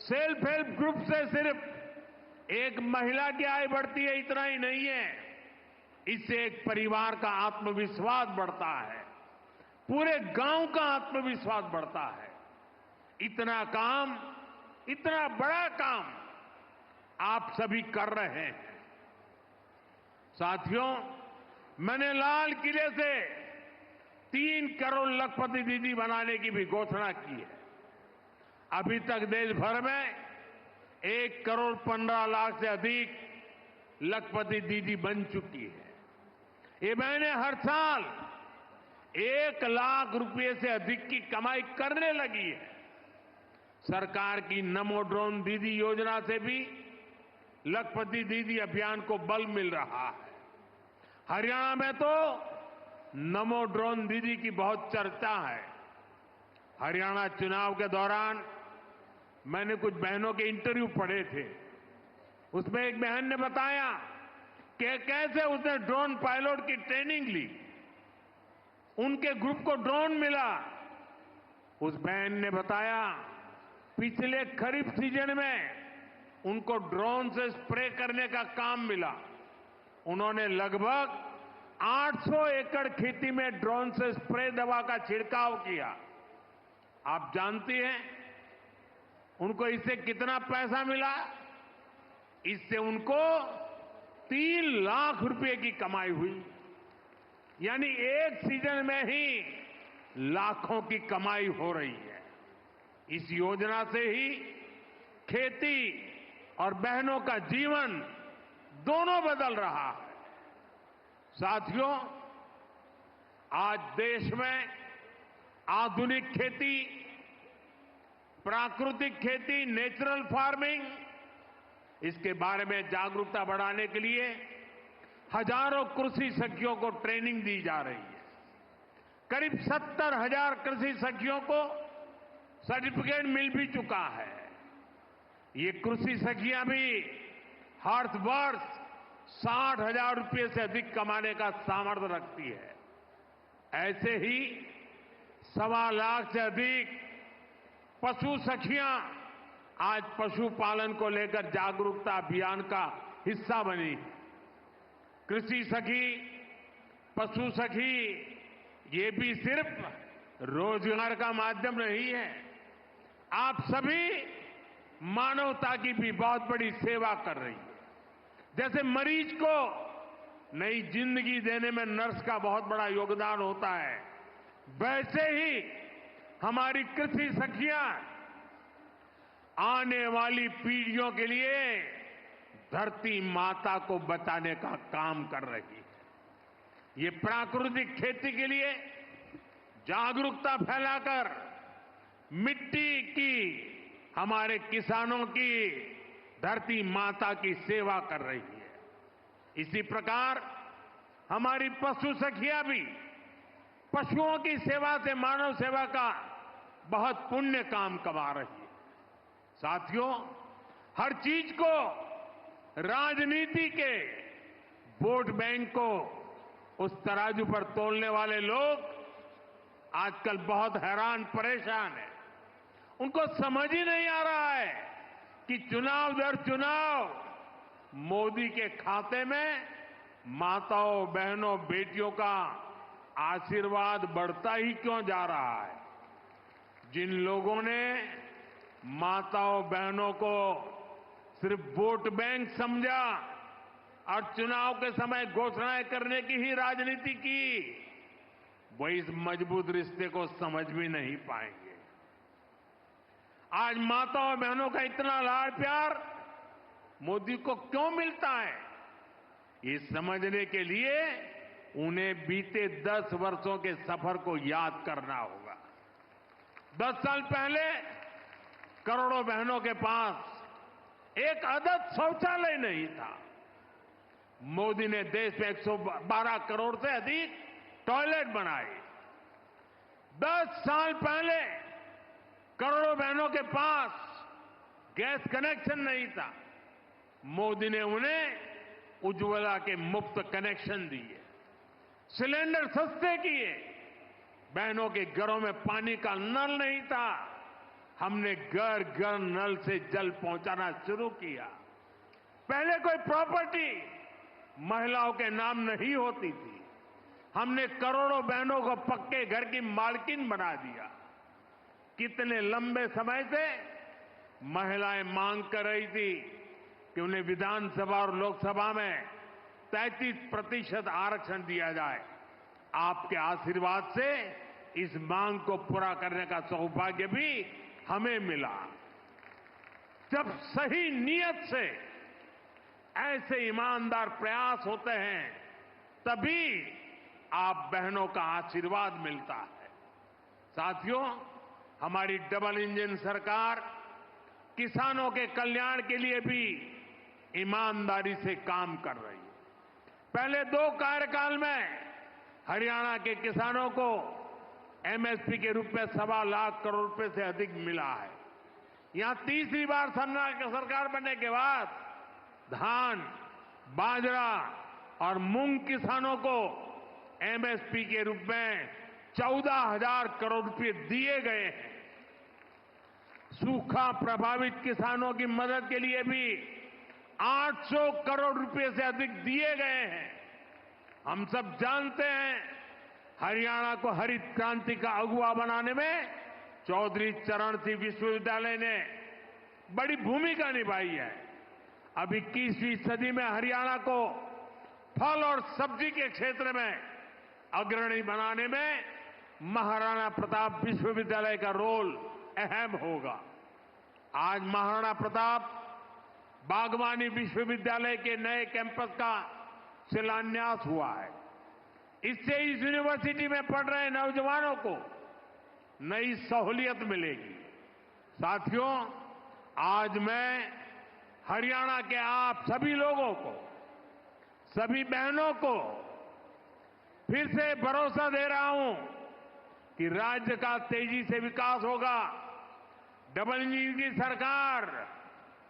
सेल्फ हेल्प ग्रुप से सिर्फ एक महिला की आय बढ़ती है, इतना ही नहीं है। इससे एक परिवार का आत्मविश्वास बढ़ता है, पूरे गांव का आत्मविश्वास बढ़ता है। इतना काम, इतना बड़ा काम आप सभी कर रहे हैं। साथियों, मैंने लाल किले से 3 करोड़ लखपति दीदी बनाने की भी घोषणा की है। अभी तक देश भर में 1 करोड़ 15 लाख से अधिक लखपति दीदी बन चुकी है। ये बहनें हर साल 1 लाख रुपए से अधिक की कमाई करने लगी है। सरकार की नमो ड्रोन दीदी योजना से भी लखपति दीदी अभियान को बल मिल रहा है। हरियाणा में तो नमो ड्रोन दीदी की बहुत चर्चा है। हरियाणा चुनाव के दौरान मैंने कुछ बहनों के इंटरव्यू पढ़े थे। उसमें एक बहन ने बताया कि कैसे उसने ड्रोन पायलट की ट्रेनिंग ली, उनके ग्रुप को ड्रोन मिला। उस बहन ने बताया पिछले खरीफ सीजन में उनको ड्रोन से स्प्रे करने का काम मिला। उन्होंने लगभग 800 एकड़ खेती में ड्रोन से स्प्रे दवा का छिड़काव किया। आप जानती हैं उनको इससे कितना पैसा मिला? इससे उनको 3 लाख रुपए की कमाई हुई। यानी एक सीजन में ही लाखों की कमाई हो रही है। इस योजना से ही खेती और बहनों का जीवन दोनों बदल रहा है। साथियों, आज देश में आधुनिक खेती, प्राकृतिक खेती, नेचुरल फार्मिंग, इसके बारे में जागरूकता बढ़ाने के लिए हजारों कृषि सखियों को ट्रेनिंग दी जा रही है। करीब 70,000 कृषि सखियों को सर्टिफिकेट मिल भी चुका है। ये कृषि सखियां भी हर वर्ष 60,000 रुपए से अधिक कमाने का सामर्थ्य रखती है। ऐसे ही 1.25 लाख से अधिक पशु सखियां आज पशुपालन को लेकर जागरूकता अभियान का हिस्सा बनी। कृषि सखी, पशु सखी, ये भी सिर्फ रोजगार का माध्यम नहीं है। आप सभी मानवता की भी बहुत बड़ी सेवा कर रही है। जैसे मरीज को नई जिंदगी देने में नर्स का बहुत बड़ा योगदान होता है, वैसे ही हमारी कृषि सखियां आने वाली पीढ़ियों के लिए धरती माता को बचाने का काम कर रही है। ये प्राकृतिक खेती के लिए जागरूकता फैलाकर मिट्टी की, हमारे किसानों की, धरती माता की सेवा कर रही है। इसी प्रकार हमारी पशु सखियां भी पशुओं की सेवा से मानव सेवा का बहुत पुण्य काम कमा रही है। साथियों, हर चीज को राजनीति के वोट बैंक को उस तराजू पर तोलने वाले लोग आजकल बहुत हैरान परेशान हैं। उनको समझ ही नहीं आ रहा है कि चुनाव दर चुनाव मोदी के खाते में माताओं, बहनों, बेटियों का आशीर्वाद बढ़ता ही क्यों जा रहा है? जिन लोगों ने माताओं, बहनों को सिर्फ वोट बैंक समझा और चुनाव के समय घोषणाएं करने की ही राजनीति की, वो इस मजबूत रिश्ते को समझ भी नहीं पाएंगे। आज माताओं, बहनों का इतना लाड़ प्यार मोदी को क्यों मिलता है, ये समझने के लिए उन्हें बीते 10 वर्षों के सफर को याद करना होगा। 10 साल पहले करोड़ों बहनों के पास एक अदद शौचालय नहीं था। मोदी ने देश में 112 करोड़ से अधिक टॉयलेट बनाए। 10 साल पहले करोड़ों बहनों के पास गैस कनेक्शन नहीं था। मोदी ने उन्हें उज्ज्वला के मुफ्त कनेक्शन दिए, सिलेंडर सस्ते किए। बहनों के घरों में पानी का नल नहीं था, हमने घर घर नल से जल पहुंचाना शुरू किया। पहले कोई प्रॉपर्टी महिलाओं के नाम नहीं होती थी, हमने करोड़ों बहनों को पक्के घर की मालकिन बना दिया। कितने लंबे समय से महिलाएं मांग कर रही थी कि उन्हें विधानसभा और लोकसभा में 33% आरक्षण दिया जाए। आपके आशीर्वाद से इस मांग को पूरा करने का सौभाग्य भी हमें मिला। जब सही नीयत से ऐसे ईमानदार प्रयास होते हैं, तभी आप बहनों का आशीर्वाद मिलता है। साथियों, हमारी डबल इंजन सरकार किसानों के कल्याण के लिए भी ईमानदारी से काम कर रही है। पहले 2 कार्यकाल में हरियाणा के किसानों को एमएसपी के रूप में 1.25 लाख करोड़ रुपए से अधिक मिला है। यहां तीसरी बार सरकार बनने के बाद धान, बाजरा और मूंग किसानों को एमएसपी के रूप में 14,000 करोड़ रुपए दिए गए हैं। सूखा प्रभावित किसानों की मदद के लिए भी 800 करोड़ रुपए से अधिक दिए गए हैं। हम सब जानते हैं, हरियाणा को हरित क्रांति का अगुवा बनाने में चौधरी चरण सिंह विश्वविद्यालय ने बड़ी भूमिका निभाई है। अब 21वीं सदी में हरियाणा को फल और सब्जी के क्षेत्र में अग्रणी बनाने में महाराणा प्रताप विश्वविद्यालय का रोल अहम होगा। आज महाराणा प्रताप बागवानी विश्वविद्यालय के नए कैंपस का शिलान्यास हुआ है। इससे इस यूनिवर्सिटी में पढ़ रहे नौजवानों को नई सहूलियत मिलेगी। साथियों, आज मैं हरियाणा के आप सभी लोगों को, सभी बहनों को फिर से भरोसा दे रहा हूं कि राज्य का तेजी से विकास होगा। डबल इंजन की सरकार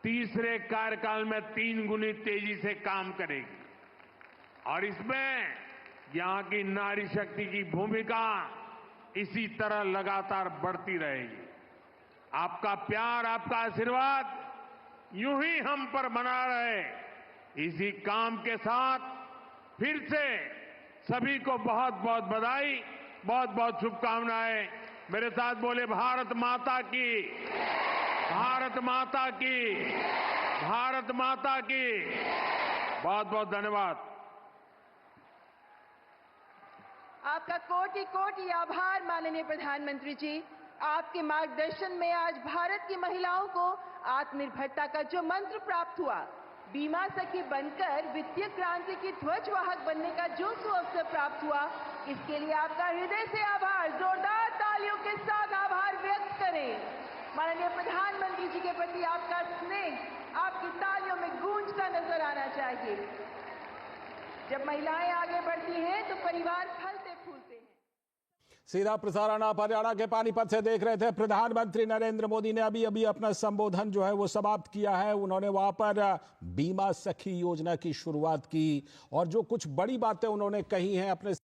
तीसरे कार्यकाल में 3 गुनी तेजी से काम करेगी और इसमें यहां की नारी शक्ति की भूमिका इसी तरह लगातार बढ़ती रहेगी। आपका प्यार, आपका आशीर्वाद यूं ही हम पर बना रहे, इसी काम के साथ फिर से सभी को बहुत बहुत बधाई, बहुत बहुत शुभकामनाएं। मेरे साथ बोले भारत माता की, भारत माता की, भारत माता की। बहुत बहुत धन्यवाद। आपका कोटि कोटि आभार माननीय प्रधानमंत्री जी। आपके मार्गदर्शन में आज भारत की महिलाओं को आत्मनिर्भरता का जो मंत्र प्राप्त हुआ, बीमा सखी बनकर वित्तीय क्रांति की ध्वजवाहक बनने का जो सुअवसर प्राप्त हुआ, इसके लिए आपका हृदय से आभार। जोरदार तालियों के साथ आभार व्यक्त करें। माननीय प्रधानमंत्री जी के प्रति आपका स्नेह आपकी तालियों में गूंजता नजर आना चाहिए। जब महिलाएं आगे बढ़ती हैं तो परिवार फलते फूलते हैं। सीधा प्रसारण आप हरियाणा के पानीपत से देख रहे थे। प्रधानमंत्री नरेंद्र मोदी ने अभी अपना संबोधन जो है वो समाप्त किया है। उन्होंने वहां पर बीमा सखी योजना की शुरुआत की और जो कुछ बड़ी बातें उन्होंने कही हैं अपने